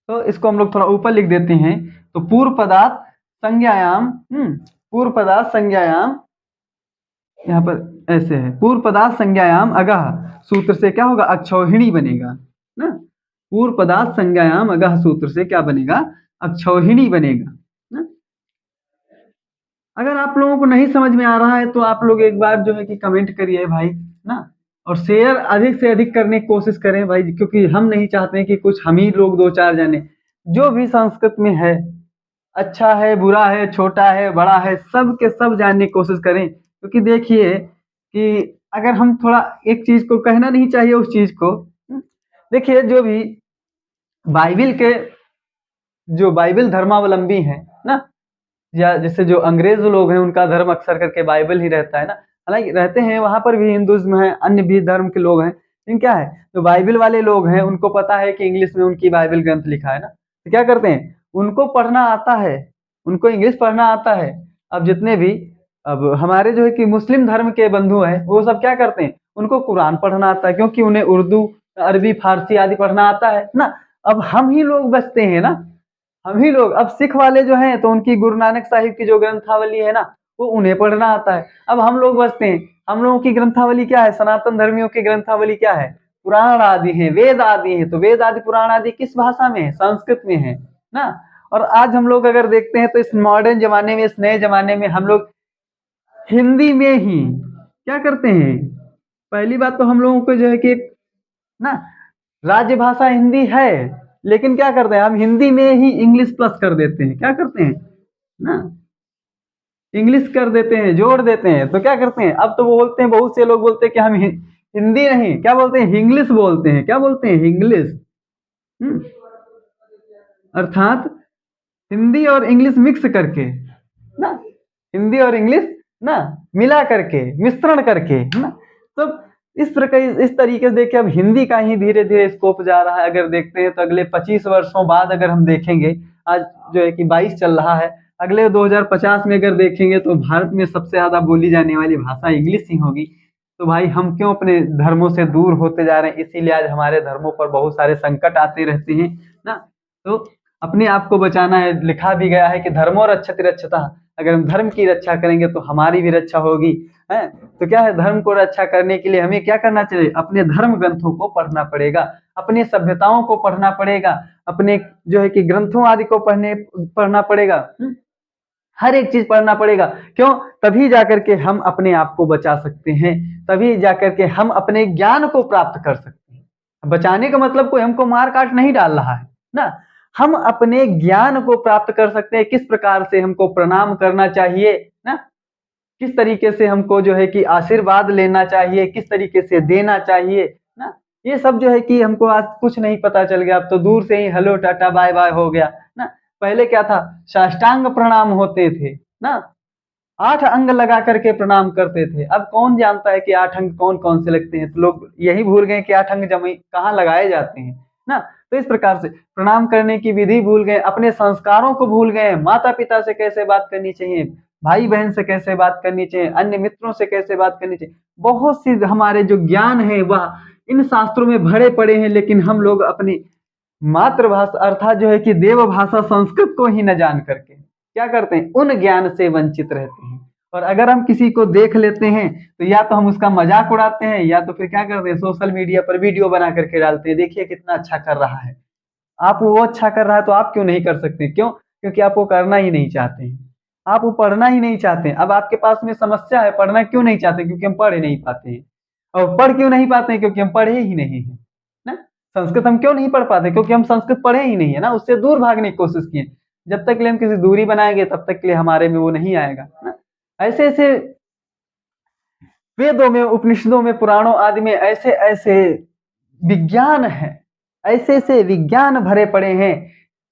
तो इसको हम लोग थोड़ा ऊपर लिख देते हैं। तो पूर्व पदार्थ संज्ञायाम, पूर्व पदार्थ संज्ञायाम, यहाँ पर ऐसे है, पूर्व पदार्थ संज्ञायाम अगः सूत्र से क्या होगा, अक्षौहिणी बनेगा ना। पूर्व पदार्थ संज्ञायाम अगः सूत्र से क्या बनेगा, अक्षौहिणी बनेगा ना। अगर आप लोगों को नहीं समझ में आ रहा है तो आप लोग एक बार जो है कि कमेंट करिए भाई ना, और शेयर अधिक से अधिक करने की कोशिश करें भाई, क्योंकि हम नहीं चाहते हैं कि कुछ हम ही लोग 2-4 जाने। जो भी संस्कृत में है, अच्छा है, बुरा है, छोटा है, बड़ा है, सब के सब जानने की कोशिश करें। क्योंकि देखिए कि अगर हम थोड़ा एक चीज को कहना नहीं चाहिए उस चीज को, देखिए जो भी बाइबिल के, जो बाइबिल धर्मावलंबी हैं ना, या जैसे जो अंग्रेज लोग हैं उनका धर्म अक्सर करके बाइबल ही रहता है ना। हालांकि रहते हैं वहां पर भी हिंदुज्म है, अन्य भी धर्म के लोग हैं, लेकिन क्या है, जो बाइबल वाले लोग हैं उनको पता है कि इंग्लिश में उनकी बाइबल ग्रंथ लिखा है ना, तो क्या करते हैं, उनको पढ़ना आता है, उनको इंग्लिश पढ़ना आता है। अब जितने भी अब हमारे जो है कि मुस्लिम धर्म के बंधु हैं, वो सब क्या करते हैं, उनको कुरान पढ़ना आता है, क्योंकि उन्हें उर्दू, अरबी, फारसी आदि पढ़ना आता है ना। अब हम ही लोग बचते हैं ना, हम ही लोग। अब सिख वाले जो हैं तो उनकी गुरु नानक साहिब की जो ग्रंथावली है ना, वो उन्हें पढ़ना आता है। अब हम लोग बचते हैं, हम लोगों की ग्रंथावली क्या है, सनातन धर्मियों की ग्रंथावली क्या है, पुराण आदि है, वेद आदि है। तो वेद आदि पुराण आदि किस भाषा में है, संस्कृत में है ना। और आज हम लोग अगर देखते हैं तो इस मॉडर्न जमाने में, इस नए जमाने में हम लोग हिंदी में ही क्या करते हैं। पहली बात तो हम लोगों को जो है कि ना, राज्य भाषा हिंदी है, लेकिन क्या करते हैं हम हिंदी में ही इंग्लिश प्लस कर देते हैं, क्या करते हैं ना, इंग्लिश कर देते हैं, जोड़ देते हैं। तो क्या करते हैं, अब तो वो बोलते हैं, बहुत से लोग बोलते हैं कि हम हिंदी नहीं, क्या बोलते हैं, इंग्लिश बोलते हैं। क्या बोलते हैं, इंग्लिश। अर्थात हिंदी और इंग्लिश मिक्स करके ना, हिंदी और इंग्लिश ना मिला करके, मिश्रण करके है ना। तो इस प्रकार, इस तरीके से देखिए अब हिंदी का ही धीरे धीरे स्कोप जा रहा है। अगर देखते हैं तो अगले 25 वर्षों बाद अगर हम देखेंगे, आज जो है कि 22 चल रहा है, अगले 2050 में अगर देखेंगे तो भारत में सबसे ज्यादा बोली जाने वाली भाषा इंग्लिश ही होगी। तो भाई हम क्यों अपने धर्मों से दूर होते जा रहे हैं, इसीलिए आज हमारे धर्मों पर बहुत सारे संकट आते रहते हैं ना। तो अपने आप को बचाना है, लिखा भी गया है कि धर्मो रक्षति रक्षता। अगर हम धर्म की रक्षा करेंगे तो हमारी भी रक्षा होगी है। तो क्या है, धर्म को रक्षा करने के लिए हमें क्या करना चाहिए, अपने धर्म ग्रंथों को पढ़ना पड़ेगा, अपने सभ्यताओं को पढ़ना पड़ेगा, अपने जो है कि ग्रंथों आदि को पढ़ना पड़ेगा। हर एक चीज पढ़ना पड़ेगा। क्यों? तभी जाकर के हम अपने आप को बचा सकते हैं, तभी जाकर के हम अपने ज्ञान को प्राप्त कर सकते हैं। बचाने का मतलब कोई हमको मार काट नहीं डाल रहा है ना, हम अपने ज्ञान को प्राप्त कर सकते हैं। किस प्रकार से हमको प्रणाम करना चाहिए ना, किस तरीके से हमको जो है कि आशीर्वाद लेना चाहिए, किस तरीके से देना चाहिए ना, ये सब जो है कि हमको आज कुछ नहीं पता चल गया। अब तो दूर से ही हेलो टाटा बाय बाय हो गया ना। पहले क्या था, साष्टांग प्रणाम होते थे ना, 8 अंग लगा करके प्रणाम करते थे। अब कौन जानता है कि 8 अंग कौन कौन से लगते हैं, तो लोग यही भूल गए कि 8 अंग जमी कहाँ लगाए जाते हैं ना। तो इस प्रकार से प्रणाम करने की विधि भूल गए, अपने संस्कारों को भूल गए, माता पिता से कैसे बात करनी चाहिए, भाई बहन से कैसे बात करनी चाहिए, अन्य मित्रों से कैसे बात करनी चाहिए। बहुत सी हमारे जो ज्ञान है वह इन शास्त्रों में भरे पड़े हैं, लेकिन हम लोग अपनी मातृभाषा अर्थात जो है कि देव भाषा संस्कृत को ही न जान करके क्या करते हैं, उन ज्ञान से वंचित रहते हैं। और अगर हम किसी को देख लेते हैं तो या तो हम उसका मजाक उड़ाते हैं, या तो फिर क्या करते हैं, सोशल मीडिया पर वीडियो बना करके डालते हैं, देखिए कितना अच्छा कर रहा है। आप वो अच्छा कर रहा है तो आप क्यों नहीं कर सकते? क्यों? क्योंकि आप वो करना ही नहीं चाहते हैं, आप वो पढ़ना ही नहीं चाहते हैं। अब आपके पास में समस्या है, पढ़ना क्यों नहीं चाहते? क्योंकि हम पढ़ नहीं पाते हैं। और पढ़ क्यों नहीं पाते हैं? क्योंकि हम पढ़े ही नहीं है ना। संस्कृत हम क्यों नहीं पढ़ पाते? क्योंकि हम संस्कृत पढ़े ही नहीं है ना, उससे दूर भागने की कोशिश किए। जब तक के लिए हम किसी दूरी बनाएंगे तब तक के लिए हमारे में वो नहीं आएगा ना। ऐसे ऐसे वेदों में, उपनिषदों में, पुराणों आदि में ऐसे ऐसे विज्ञान है, ऐसे ऐसे विज्ञान भरे पड़े हैं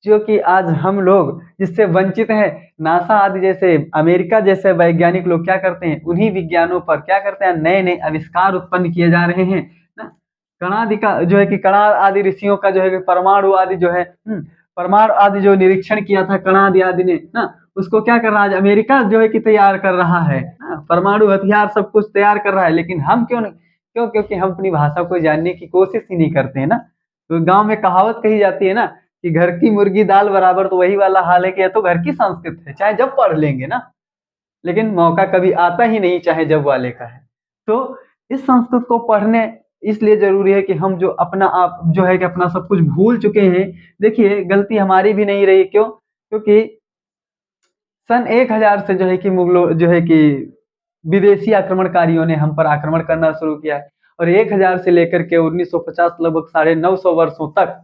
जो कि आज हम लोग जिससे वंचित हैं। नासा आदि जैसे, अमेरिका जैसे वैज्ञानिक लोग क्या करते हैं, उन्हीं विज्ञानों पर क्या करते हैं, नए नए आविष्कार उत्पन्न किए जा रहे हैं ना। कणादि का जो है कि कणा आदि ऋषियों का जो है कि परमाणु आदि जो है, परमाणु आदि जो निरीक्षण किया था कणादि आदि ने ना, उसको क्या कर रहा है आज अमेरिका जो है कि तैयार कर रहा है ना, परमाणु हथियार सब कुछ तैयार कर रहा है। लेकिन हम क्यों नहीं? क्यों? क्योंकि हम अपनी भाषा को जानने की कोशिश ही नहीं करते हैं ना। तो गांव में कहावत कही जाती है ना कि घर की मुर्गी दाल बराबर, तो वही वाला हाल है कि ये तो घर की संस्कृत है, चाहे जब पढ़ लेंगे ना, लेकिन मौका कभी आता ही नहीं चाहे जब वाले का है। तो इस संस्कृत को पढ़ने इसलिए जरूरी है कि हम जो अपना आप जो है कि अपना सब कुछ भूल चुके हैं। देखिए गलती हमारी भी नहीं रही, क्यों? क्योंकि सन 1000 से जो है कि मुगलों जो है कि विदेशी आक्रमणकारियों ने हम पर आक्रमण करना शुरू किया है। और 1000 से लेकर के 1950 लगभग 950 वर्षों तक,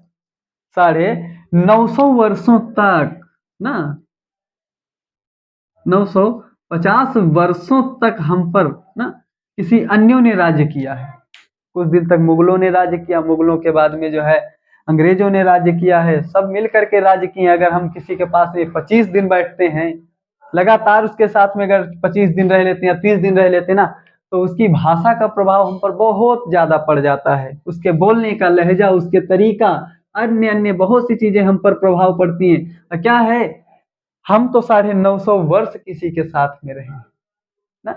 950 वर्षों तक ना, 950 वर्षों तक हम पर ना किसी अन्यों ने राज्य किया है। कुछ दिन तक मुगलों ने राज्य किया, मुगलों के बाद में जो है अंग्रेजों ने राज्य किया है, सब मिल करके राज्य किए। अगर हम किसी के पास में 25 दिन बैठते हैं लगातार, उसके साथ में अगर 25 दिन रह लेते हैं या 30 दिन रह लेते हैं ना, तो उसकी भाषा का प्रभाव हम पर बहुत ज्यादा पड़ जाता है। उसके बोलने का लहजा, उसके तरीका, अन्य अन्य बहुत सी चीजें हम पर प्रभाव पड़ती हैं। और क्या है, हम तो 950 वर्ष किसी के साथ में रहे ना,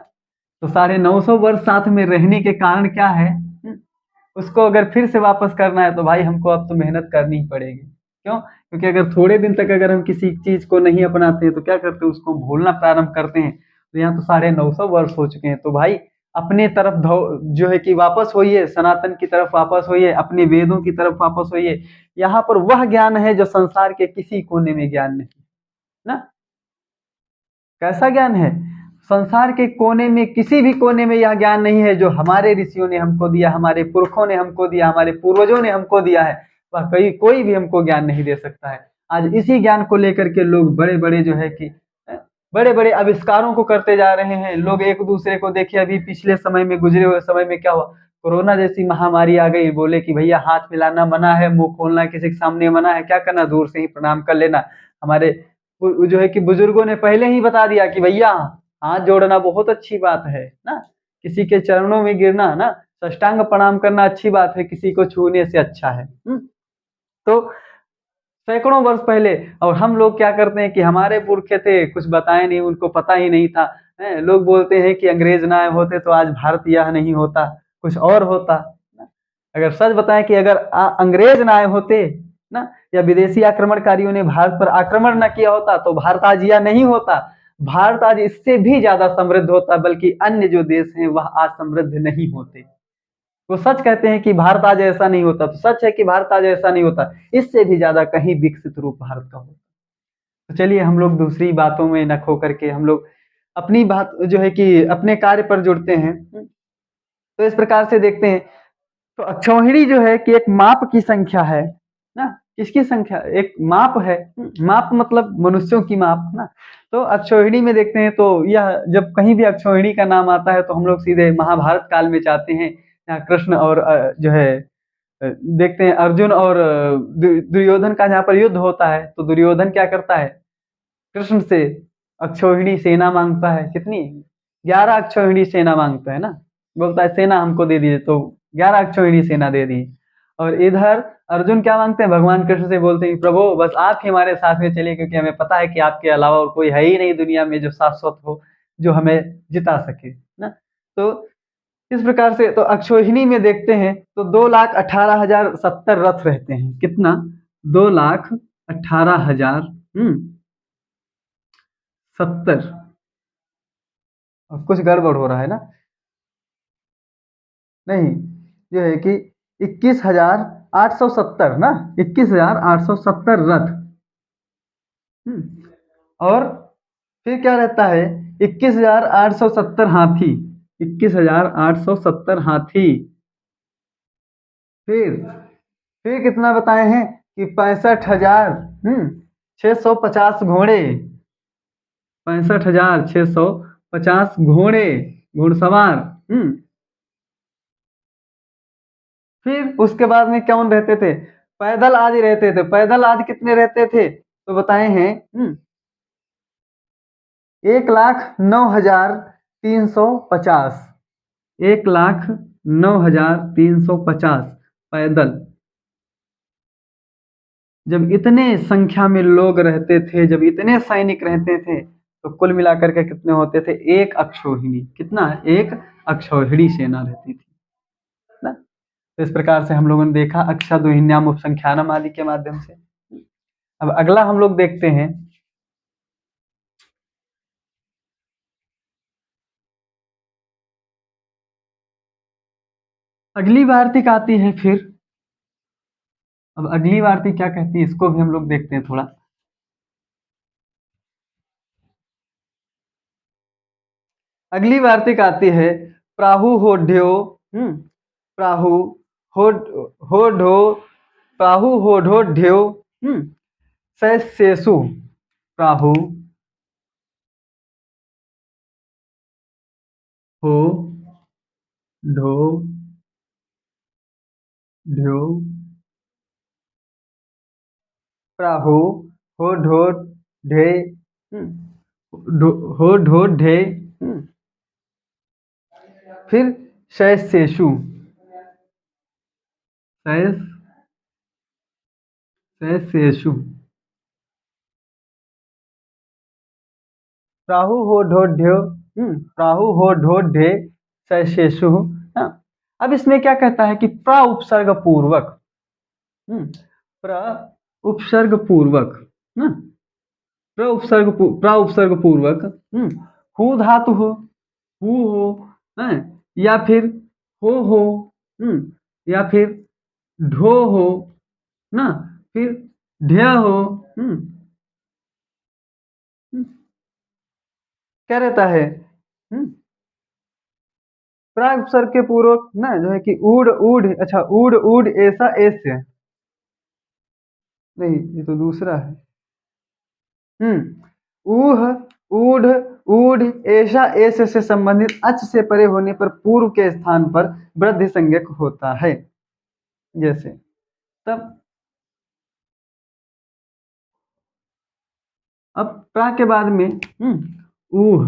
तो 950 वर्ष साथ में रहने के कारण क्या है, उसको अगर फिर से वापस करना है तो भाई हमको अब तो मेहनत करनी ही पड़ेगी। क्यों? क्योंकि अगर थोड़े दिन तक अगर हम किसी चीज को नहीं अपनाते हैं तो क्या करते हैं, उसको भूलना प्रारंभ करते हैं। तो यहाँ तो 950 वर्ष हो चुके हैं, तो भाई अपने तरफ जो है कि वापस होइए, सनातन की तरफ वापस होइए, अपने वेदों की तरफ वापस होइए। यहाँ पर वह ज्ञान है जो संसार के किसी कोने में ज्ञान नहीं ना। कैसा ज्ञान है? संसार के कोने में, किसी भी कोने में यह ज्ञान नहीं है जो हमारे ऋषियों ने हमको दिया, हमारे पुरखों ने हमको दिया, हमारे पूर्वजों ने हमको दिया है। वह कोई भी हमको ज्ञान नहीं दे सकता है। आज इसी ज्ञान को लेकर के लोग बड़े बड़े जो है कि बड़े बड़े आविष्कारों को करते जा रहे हैं। लोग एक दूसरे को देखिए, अभी पिछले समय में, गुजरे हुए समय में क्या हुआ, कोरोना जैसी महामारी आ गई, बोले कि भैया हाथ मिलाना मना है, मुंह खोलना किसी के सामने मना है, क्या करना, दूर से ही प्रणाम कर लेना। हमारे जो है कि बुजुर्गों ने पहले ही बता दिया कि भैया हाथ जोड़ना बहुत अच्छी बात है ना, किसी के चरणों में गिरना ना, साष्टांग प्रणाम करना अच्छी बात है, किसी को छूने से अच्छा है। तो सैकड़ों वर्ष पहले, और हम लोग क्या करते हैं कि हमारे पुरखे थे, कुछ बताए नहीं, उनको पता ही नहीं था। लोग बोलते हैं कि अंग्रेज ना आए होते तो आज भारत यह नहीं होता, कुछ और होता ना। अगर सच बताएं कि अगर अंग्रेज ना आए होते ना, या विदेशी आक्रमणकारियों ने भारत पर आक्रमण न किया होता तो भारत आज यह नहीं होता। भारत आज इससे भी ज्यादा समृद्ध होता, बल्कि अन्य जो देश हैं वह आज समृद्ध नहीं होते। वो सच कहते हैं कि भारत आज ऐसा नहीं होता, तो सच है कि भारत आज ऐसा नहीं होता, इससे भी ज्यादा कहीं विकसित रूप भारत का होता। तो चलिए हम लोग दूसरी बातों में न खो करके हम लोग अपनी बात जो है कि अपने कार्य पर जुड़ते हैं। तो इस प्रकार से देखते हैं, तो अक्षौहिणी जो है कि एक माप की संख्या है ना। किसकी संख्या? एक माप है। माप मतलब मनुष्यों की माप ना। तो अक्षौहिणी में देखते हैं, तो यह जब कहीं भी अक्षौहिणी का नाम आता है तो हम लोग सीधे महाभारत काल में जाते हैं, जहाँ कृष्ण और जो है देखते हैं अर्जुन और दुर्योधन का जहाँ पर युद्ध होता है, तो दुर्योधन क्या करता है? कृष्ण से अक्षौहिणी सेना मांगता है। कितनी? 11 अक्षौहिणी सेना मांगता है ना। बोलता है सेना हमको दे दीजिए, तो 11 अक्षौहिणी सेना दे दी। और इधर अर्जुन क्या मांगते हैं? भगवान कृष्ण से बोलते हैं प्रभु बस आप ही हमारे साथ में चलिए, क्योंकि हमें पता है कि आपके अलावा और कोई है ही नहीं दुनिया में जो शाश्वत हो, जो हमें जिता सके ना। तो इस प्रकार से तो अक्षौहिणी में देखते हैं तो 2,18,070 रथ रहते हैं। कितना? 2,18,070। कुछ गड़बड़ हो रहा है ना? नहीं, जो है कि 21,870 ना, 21,870 रथ। और फिर क्या रहता है? 21,870 हाथी। 21,870 हाथी। फिर फिर कितना बताए हैं कि 65,000 650 घोड़े। 65,650 घोड़े, घुड़सवार। फिर उसके बाद में कौन रहते थे? पैदल आदि रहते थे। पैदल आदि कितने रहते थे? तो बताए हैं 1,09,350। 1,09,350 पैदल। जब इतने संख्या में लोग रहते थे, जब इतने सैनिक रहते थे, तो कुल मिलाकर के कितने होते थे? एक अक्षौहिणी। कितना? एक अक्षौहिणी सेना रहती थी ना। तो इस प्रकार से हम लोगों ने देखा अक्षादोहिन्याम उपसंख्यानम आदि के माध्यम से। अब अगला हम लोग देखते हैं, अगली वार्तिक आती है फिर। अब अगली वार्तिक क्या कहती है, इसको भी हम लोग देखते हैं थोड़ा। अगली वार्तिक आती है प्राहु होढ्यो। प्राहु हो होढो प्राहु होढोढ्यो सैस्येषु। प्राहु हो ढो ढ्यो प्राहु हो ढो ढे हो ढो ढे फिर सैस्येषु। सैस सैस्येषु। प्राहु हो ढोढ्यो प्राहु हो ढोढे सैस्येषु। हाँ। अब इसमें क्या कहता है कि प्र उपसर्ग पूर्वक, प्र उपसर्ग पूर्वक ना, प्र उपसर्ग पूर्वक हु धातु हो, हु हो, हैं, या फिर हो, या फिर ढो हो ना, फिर ढ्य हो। हम्म, हम्म, क्या रहता है? प्राग उपसर्ग के पूर्वक ना, जो है कि ऊड ऊड, अच्छा ऊड ऊड ऐसा ऐसे। नहीं, ये तो दूसरा है। ऊह ऊढ़ ऊढ़ ऐसा ऐसे से संबंधित अच से परे होने पर पूर्व के स्थान पर वृद्धि संज्ञक होता है। जैसे तब अब प्रा के बाद में ऊह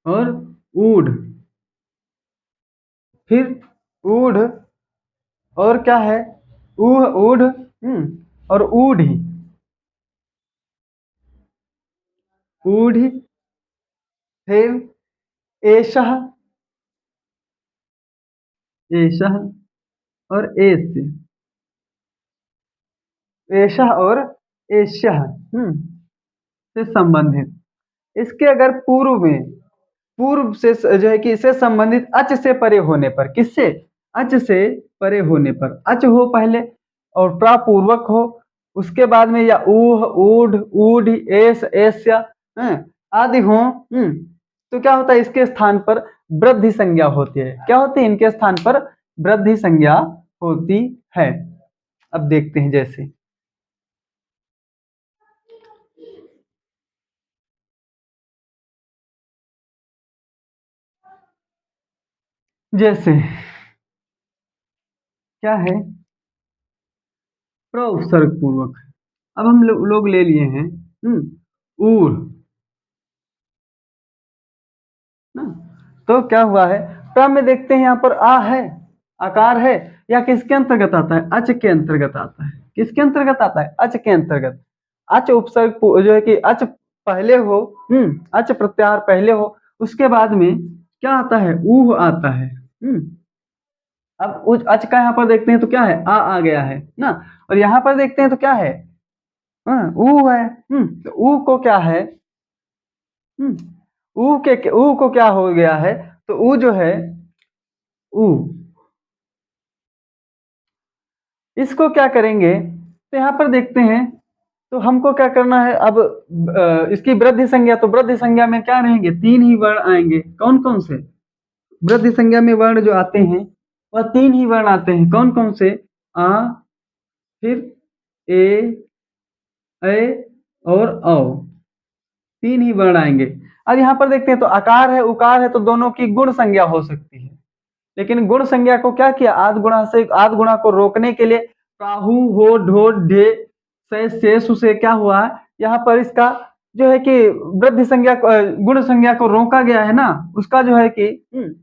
और ऊढ़, फिर ऊढ़ और क्या है? ऊह ऊढ़ और ऊढ़ी। ऊढ़ी फिर एषः, एषः और एस्य। एषः और एष्यः से संबंधित। इसके अगर पूर्व में, पूर्व से जो है कि इससे संबंधित अच से परे होने पर, किससे? अच से परे होने पर, अच हो पहले और प्रापूर्वक हो, उसके बाद में या ऊह, ऊढ़, ऊढ़, एस, एस्य आदि हो, तो क्या होता है, इसके स्थान पर वृद्धि संज्ञा होती है। क्या होती है? इनके स्थान पर वृद्धि संज्ञा होती है। अब देखते हैं जैसे क्या है, उपसर्ग पूर्वक। अब हम लोग ले लिए हैं ऊर ना, तो क्या हुआ है, प्र में देखते हैं यहाँ पर आ है, आकार है, या किसके अंतर्गत आता है? अच के अंतर्गत आता है। किसके अंतर्गत आता है? अच के अंतर्गत। अच उपसर्ग जो है कि अच पहले हो, अच प्रत्याहार पहले हो, उसके बाद में क्या आता है? ऊह आता है। अब उस अच का यहाँ पर देखते हैं तो क्या है? आ गया है ना, और यहाँ पर देखते हैं तो क्या है? ऊ है। तो ऊ को क्या है? ऊ को क्या हो गया है? तो ऊ जो है, ऊ, इसको क्या करेंगे? तो यहाँ पर देखते हैं, तो हमको क्या करना है अब? इसकी वृद्धि संज्ञा, तो वृद्धि संज्ञा में क्या रहेंगे? तीन ही वर्ण आएंगे। कौन कौन से? वृद्धि संज्ञा में वर्ण जो आते हैं वह तीन ही वर्ण आते हैं। कौन कौन से? आ, फिर ए और औ, तीन ही वर्ण आएंगे। अब यहाँ पर देखते हैं तो आकार है, उकार है, तो दोनों की गुण संज्ञा हो सकती है। लेकिन गुण संज्ञा को क्या किया? आद गुणा को रोकने के लिए काहू, हो, ढो, ढे, से, सु से क्या हुआ? यहाँ पर इसका जो है कि वृद्धि संज्ञा, गुण संज्ञा को रोका गया है ना, उसका जो है कि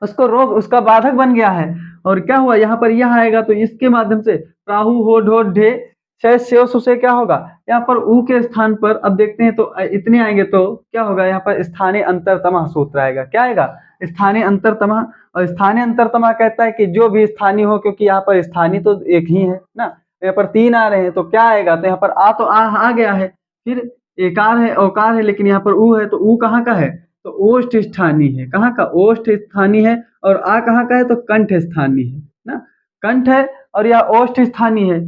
उसको रोक, उसका बाधक बन गया है। और क्या हुआ? यहाँ पर यह आएगा तो इसके माध्यम से प्राहु, हो, ढो, ढे, से क्या होगा? यहाँ पर ऊ के स्थान पर अब देखते हैं तो इतने आएंगे तो क्या होगा? यहाँ पर स्थानीय अंतरतमा सूत्र आएगा। क्या आएगा? स्थानीय अंतरतमा। और स्थानीय अंतरतमा कहता है कि जो भी स्थानीय हो, क्योंकि यहाँ पर स्थानीय तो एक ही है ना, यहाँ पर तीन आ रहे हैं तो क्या आएगा? तो यहाँ पर आ तो आ गया है, फिर एकार है, औकार है, लेकिन यहाँ पर ऊ है, तो ऊ कहाँ का है? तो ओष्ठ स्थानीय है। कहाँ का? ओष्ठ स्थानीय है। और आ कहाँ का है? तो कंठ स्थानीय है ना, कंठ है और यह ओष्ठ स्थानीय है।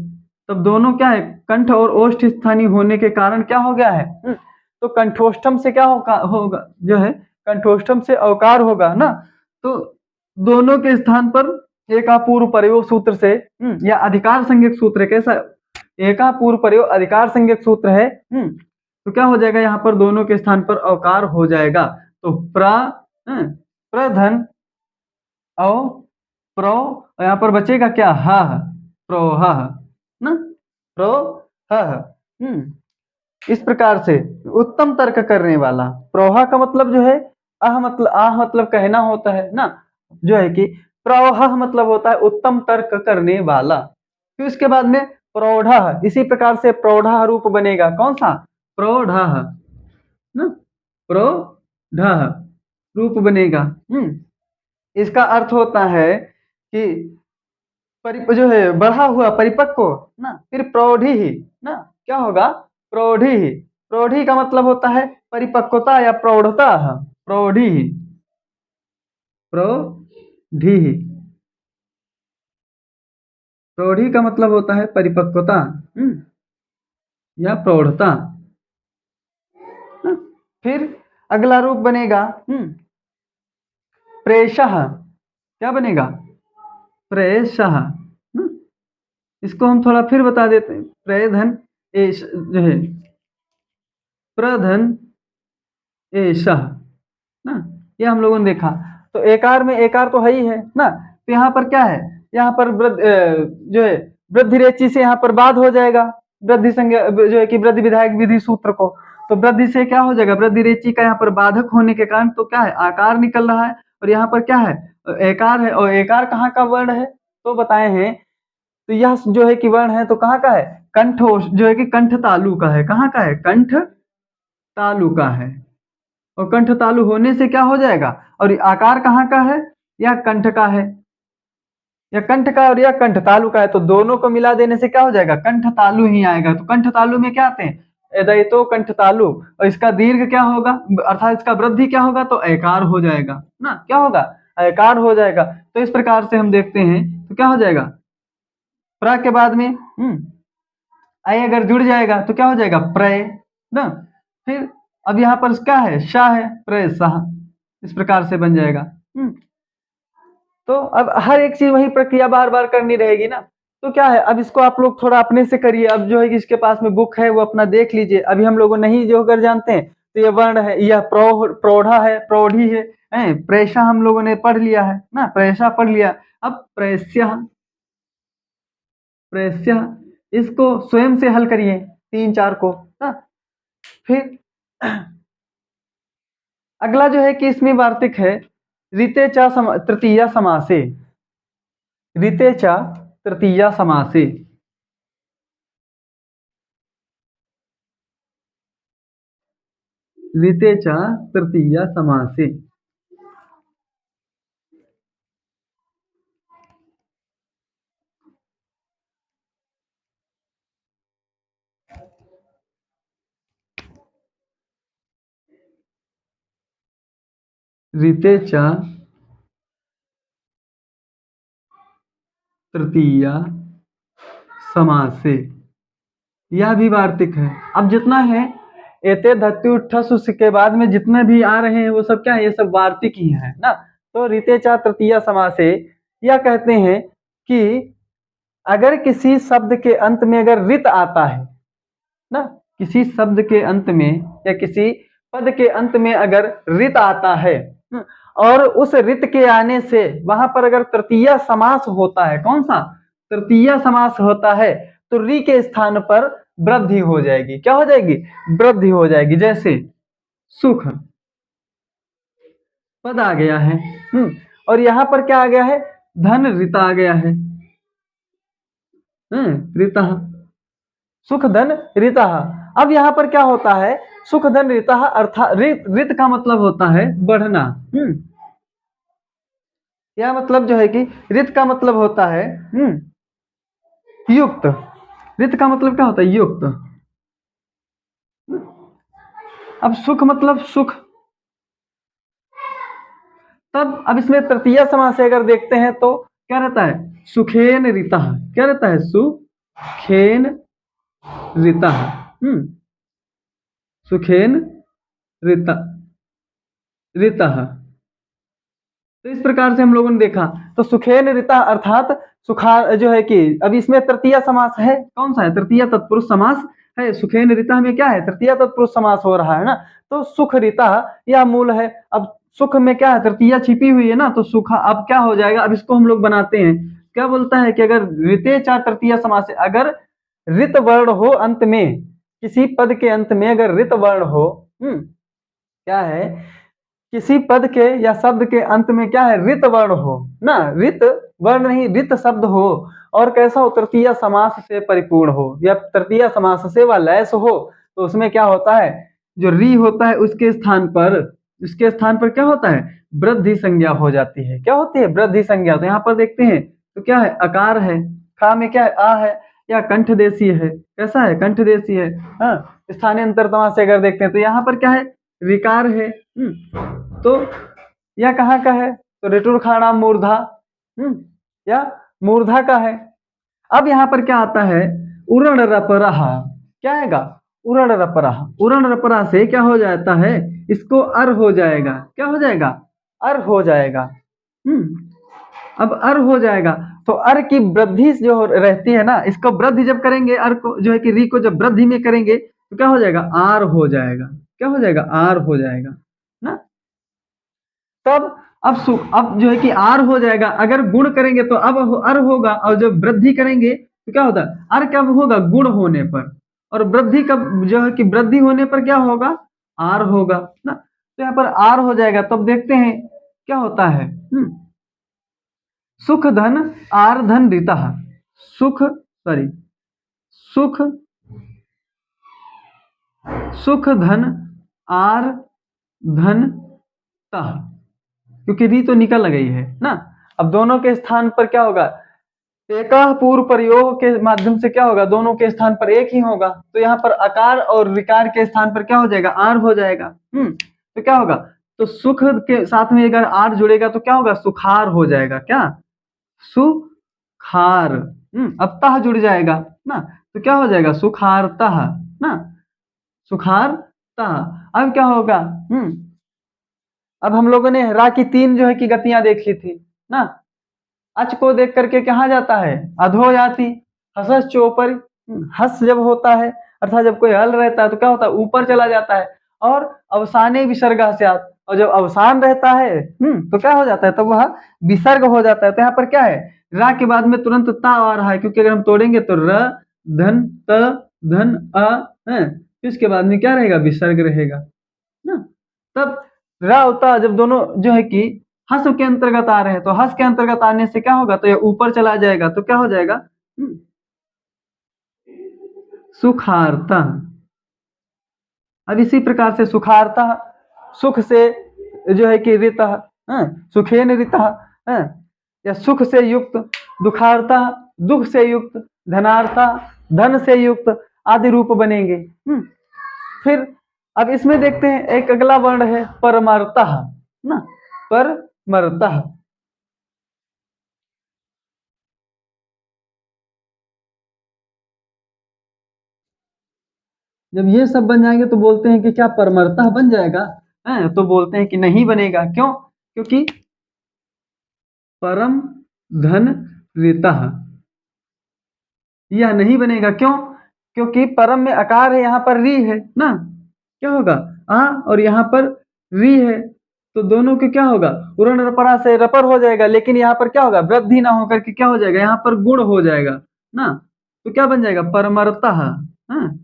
तब दोनों क्या है? कंठ और ओष्ठ स्थानीय होने के कारण क्या हो गया है? तो कंठोष्ठम से क्या होगा जो है, कंठोष्ठम से अवकार होगा ना, तो दोनों के स्थान पर एका पूर्व प्रयोग सूत्र से या अधिकार संज्ञक सूत्र है। कैसा? एका पूर्व प्रयोग अधिकार संज्ञक सूत्र है। तो क्या हो जाएगा? यहाँ पर दोनों के स्थान पर अवकार हो जाएगा। तो प्रधन औ प्रो, यहाँ पर बचेगा क्या? ह, प्रोह ना, प्रोह। इस प्रकार से उत्तम तर्क करने वाला, प्रोहा का मतलब जो है आह मतलब कहना होता है ना, जो है कि प्रोह मतलब होता है उत्तम तर्क करने वाला। फिर उसके बाद में प्रौढ़, इसी प्रकार से प्रौढ़ रूप बनेगा। कौन सा? प्रौढ़ ना, प्रौढ़ रूप बनेगा। इसका अर्थ होता है कि जो है बढ़ा हुआ, परिपक्व ना, फिर प्रौढ़ी ही ना, क्या होगा? प्रौढ़ी ही। प्रौढ़ी का मतलब होता है परिपक्वता या प्रौढ़ता। प्रौढ़ी ही, प्रौढ़ी ही। प्रौढ़ी का मतलब होता है परिपक्वता या प्रौढ़ता ना? फिर अगला रूप बनेगा प्रेषः। क्या बनेगा? प्रेषः। इसको हम थोड़ा फिर बता देते हैं। प्रधन एश जो है, प्रधन एषः ना, ये हम लोगों ने देखा। तो एकार में एकार तो है ही है ना, तो यहाँ पर क्या है? यहाँ पर जो है वृद्धि रेचि से यहाँ पर बाद हो जाएगा वृद्धि संज्ञा, जो है कि वृद्धि विधायक विधि सूत्र को। तो वृद्धि से क्या हो जाएगा? वृद्धि रेचि का यहाँ पर बाधक होने के कारण तो क्या है? आकार निकल रहा है। और यहाँ पर क्या है? एकार है। और एकार कहाँ का वर्ण है? तो बताए हैं, तो यह जो है कि वर्ण है तो कहाँ का है? कंठ, जो है कि कंठ तालु का है। कहाँ का है? कंठ तालु का है। और कंठ तालु होने से क्या हो जाएगा? और आकार कहाँ का है? या कंठ का है, या कंठ का और या कंठ तालु का है, तो दोनों को मिला देने से क्या हो जाएगा? कंठ तालु ही आएगा। तो कंठ तालु में क्या आते हैं? एदयतो कंठ तालु। और इसका दीर्घ क्या होगा, अर्थात इसका वृद्धि क्या होगा? तो एकार हो जाएगा ना। क्या होगा? एकार हो जाएगा। तो इस प्रकार से हम देखते हैं तो क्या हो जाएगा? प्रा के बाद में आई अगर जुड़ जाएगा तो क्या हो जाएगा, प्रय ना। फिर अब यहाँ पर क्या है, शाह है, प्रय शाह, इस प्रकार से बन जाएगा। तो अब हर एक चीज वही प्रक्रिया बार बार करनी रहेगी ना। तो क्या है, अब इसको आप लोग थोड़ा अपने से करिए। अब जो है कि इसके पास में बुक है वो अपना देख लीजिए। अभी हम लोगों नहीं जो अगर जानते हैं तो ये वर्ण है, यह प्रौढ़ा है, प्रौढ़ी है, प्रेषा हम लोगों ने पढ़ लिया है ना, प्रेषा पढ़ लिया। अब प्रेष्य, प्रेष्य, इसको स्वयं से हल करिए, 3 4 को ना। फिर अगला जो है कि इसमें वार्तिक है, ऋते च तृतीया समासे, ऋते च तृतीया समासे। ऋते च तृतीया समासे। ऋते च तृतीया समासे, यह भी वार्तिक है। अब जितना है एते धत्तु ठस उसके बाद में जितने भी आ रहे हैं वो सब क्या है, ये सब वार्तिक ही है ना। तो ऋते च तृतीया समासे, यह कहते हैं कि अगर किसी शब्द के अंत में अगर रित आता है ना, किसी शब्द के अंत में या किसी पद के अंत में अगर रित आता है, और उस रित के आने से वहां पर अगर तृतीया समास होता है, कौन सा, तृतीया समास होता है, तो री के स्थान पर वृद्धि हो जाएगी। क्या हो जाएगी, वृद्धि हो जाएगी। जैसे सुख पद आ गया है, और यहां पर क्या आ गया है, धन ऋता आ गया है, ऋता, सुख धन ऋता। अब यहाँ पर क्या होता है, सुख धन ऋता अर्थात ऋत का मतलब होता है बढ़ना। यह मतलब जो है कि ऋत का मतलब होता है युक्त। ऋत का मतलब क्या होता है, युक्त। अब सुख मतलब सुख। तब अब इसमें तृतीया समास से अगर देखते हैं तो क्या रहता है, सुखेन ऋता। क्या रहता है, सुखेन ऋता, सुखेन ऋता, ऋता। तो इस प्रकार से हम लोगों ने देखा। तो सुखेन ऋता अर्थात सुखार जो है कि अब इसमें तृतीया समास है, कौन सा है, तृतीया तत्पुरुष समास है। सुखेन ऋता में क्या है, तृतीया तत्पुरुष समास हो रहा है ना। तो सुख ऋता यह मूल है। अब सुख में क्या है, तृतीया छिपी हुई है ना, तो सुख अब क्या हो जाएगा, अब इसको हम लोग बनाते हैं। क्या बोलता है कि अगर ऋते चा तृतीया समास है, अगर ऋत वर्ण हो अंत में, किसी पद के अंत में अगर ऋत वर्ण हो, क्या है, किसी पद के या शब्द के अंत में क्या है, ऋत वर्ण हो ना, ऋत वर्ण नहीं ऋत शब्द हो, और कैसा हो, तृतीया समास से परिपूर्ण हो या तृतीया समास से वह लैस हो, तो उसमें क्या होता है, जो री होता है उसके स्थान पर, उसके स्थान पर क्या होता है, वृद्धि संज्ञा हो जाती है। क्या होती है, वृद्धि संज्ञा। तो यहाँ पर देखते हैं तो क्या है, अकार है, खा में क्या है, आ है, या कंठ देशी है, कैसा है, कंठ देशी है। हाँ, स्थानीय अंतरतमा से अगर देखते हैं तो यहाँ पर क्या है, विकार है। तो यह कहाँ का है, तो ऋतुर खाना मूर्धा, या मूर्धा का है। अब यहाँ पर क्या आता है, उरण रपरहा, क्या आएगा, उरण रपरहा। उरण रपरा से क्या हो जाता है, इसको अर हो जाएगा। क्या हो जाएगा, अर हो जाएगा। अब अर हो जाएगा तो अर की वृद्धि जो रहती है ना, इसको वृद्धि जब करेंगे, अर को जो है कि री को जब वृद्धि में करेंगे तो क्या हो जाएगा, आर हो जाएगा। क्या हो जाएगा, आर हो जाएगा ना। तब अब जो है कि आर हो जाएगा। अगर गुण करेंगे तो अब अर होगा, और जब वृद्धि करेंगे तो क्या होता है, अर कब होगा, गुण होने पर, और वृद्धि कब जो है कि वृद्धि होने पर क्या होगा, आर होगा ना। तो यहाँ पर आर हो जाएगा। तब देखते हैं क्या होता है, सुख धन आर धन ऋता, सुख सॉरी सुख, सुख धन आर धन तह, क्योंकि री तो निकल गई है ना। अब दोनों के स्थान पर क्या होगा, एक पूर्व प्रयोग के माध्यम से क्या होगा, दोनों के स्थान पर एक ही होगा। तो यहाँ पर अकार और विकार के स्थान पर क्या हो जाएगा, आर हो जाएगा। तो क्या होगा, तो सुख के साथ में अगर आर जुड़ेगा तो क्या होगा, सुखार हो जाएगा। क्या, सुखार। अब तह जुड़ जाएगा ना, तो क्या हो जाएगा सुखारता ना, सुखारता। अब क्या होगा? अब हम लोगों ने रा की 3 जो है कि गतियां देखी थी ना। अच को देख करके कहाँ जाता है? अधो जाति। हसस चोपरी। हस जब होता है अर्थात जब कोई हल रहता है तो क्या होता है? ऊपर चला जाता है। और अवसाने विसर्ग स्यात्, और जब अवसान रहता है तो क्या हो जाता है? तब वह विसर्ग हो जाता है। तो यहाँ पर क्या है? रा के बाद में तुरंत ता आ रहा है, क्योंकि अगर हम तोड़ेंगे तो र धन त धन अ है, इसके बाद में क्या रहेगा? विसर्ग रहेगा ना। तब रा और ता जब दोनों जो है कि हस के अंतर्गत आ रहे हैं, तो हस के अंतर्गत आने से क्या होगा? तो ये ऊपर चला जाएगा, तो क्या हो जाएगा? सुखारता। अब इसी प्रकार से सुखारता, सुख से जो है कि ऋत, सुखेन ऋत है, या सुख से युक्त। दुखारता, दुख से युक्त। धनार्था, धन से युक्त आदि रूप बनेंगे। फिर अब इसमें देखते हैं एक अगला वर्ण है परमर्ता ना, परमर्ता। जब ये सब बन जाएंगे तो बोलते हैं कि क्या परमर्ता बन जाएगा? तो बोलते हैं कि नहीं बनेगा। क्यों? क्योंकि परम धन ऋता, यह नहीं बनेगा। क्यों? क्योंकि परम में आकार है, यहाँ पर री है ना। क्या होगा? आ और यहाँ पर री है, तो दोनों के क्या होगा? उरण रपरा से रपर हो जाएगा, लेकिन यहाँ पर क्या होगा? वृद्धि ना होकर के क्या हो जाएगा? यहाँ पर गुण हो जाएगा ना। तो क्या बन जाएगा? परमर्ता। हाँ,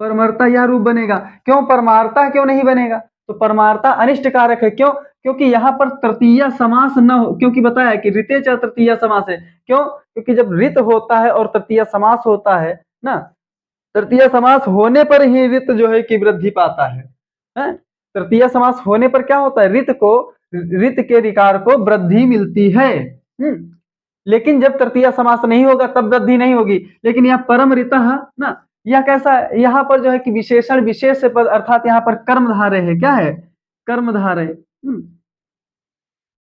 परमर्ता यह रूप बनेगा। क्यों परमार्ता क्यों नहीं बनेगा? तो परमार्ता अनिष्ट कारक है। क्यों? क्योंकि यहाँ पर तृतीया समास न हो, क्योंकि बताया कि ऋते च तृतीया समास है। क्यों? क्योंकि जब ऋत होता है और तृतीया समास होता है ना, तृतीय समास होने पर ही ऋत जो है कि वृद्धि पाता है, हैं? तृतीय समास होने पर क्या होता है? ऋत के ऋकार को वृद्धि मिलती है। लेकिन जब तृतीय समास नहीं होगा तब वृद्धि नहीं होगी। लेकिन यह परम ऋत ना, यह कैसा? यहाँ पर जो है कि विशेषण विशेष पद, अर्थात यहाँ पर कर्मधारय है। क्या है? कर्मधारय।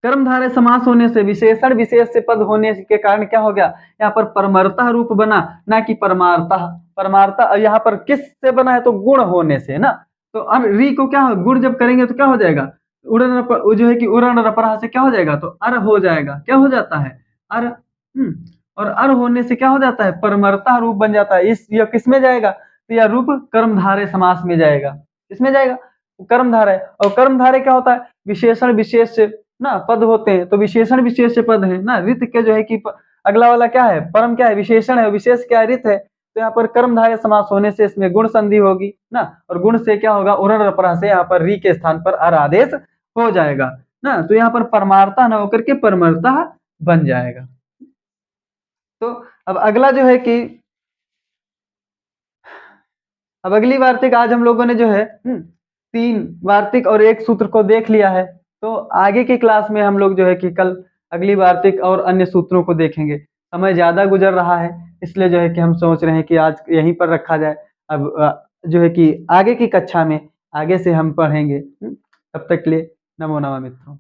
कर्मधारय समास होने से, विशेषण विशेष से पद होने के कारण क्या हो गया? यहाँ पर परमर्ता रूप बना, ना कि परमार्ता। परमार्ता यहाँ पर किस से बना है? तो गुण होने से ना। तो अब री को क्या हो? गुण जब करेंगे तो क्या हो जाएगा? जो है कि उरण रपरा से क्या हो जाएगा? तो अर हो जाएगा। क्या हो जाता है? अर। और अर होने से क्या हो जाता है? परमर्ता रूप बन जाता है। इस यह किस में जाएगा? तो यह रूप कर्मधारय समास में जाएगा। किसमें जाएगा? कर्मधारय। और कर्मधारय क्या होता है? विशेषण विशेष ना पद होते हैं, तो विशेषण विशेष पद है ना। ऋत के जो है कि अगला वाला क्या है? परम क्या है? विशेषण है, विशेष क्या है? ऋत है। तो यहाँ पर कर्मधारय समास होने से इसमें गुण संधि होगी ना, और गुण से क्या होगा? उरण रपरा से यहाँ पर री के स्थान पर अर आदेश हो जाएगा ना। तो यहाँ पर परमार्ता न होकर के परमर्ता बन जाएगा। तो अब अगला जो है कि अब अगली वार्तिक आज हम लोगों ने जो है 3 वार्तिक और 1 सूत्र को देख लिया है। तो आगे की क्लास में हम लोग जो है कि कल अगली वार्तिक और अन्य सूत्रों को देखेंगे। समय ज़्यादा गुजर रहा है, इसलिए जो है कि हम सोच रहे हैं कि आज यहीं पर रखा जाए। अब जो है कि आगे की कक्षा में आगे से हम पढ़ेंगे। तब तक के लिए नमो नमः मित्रों।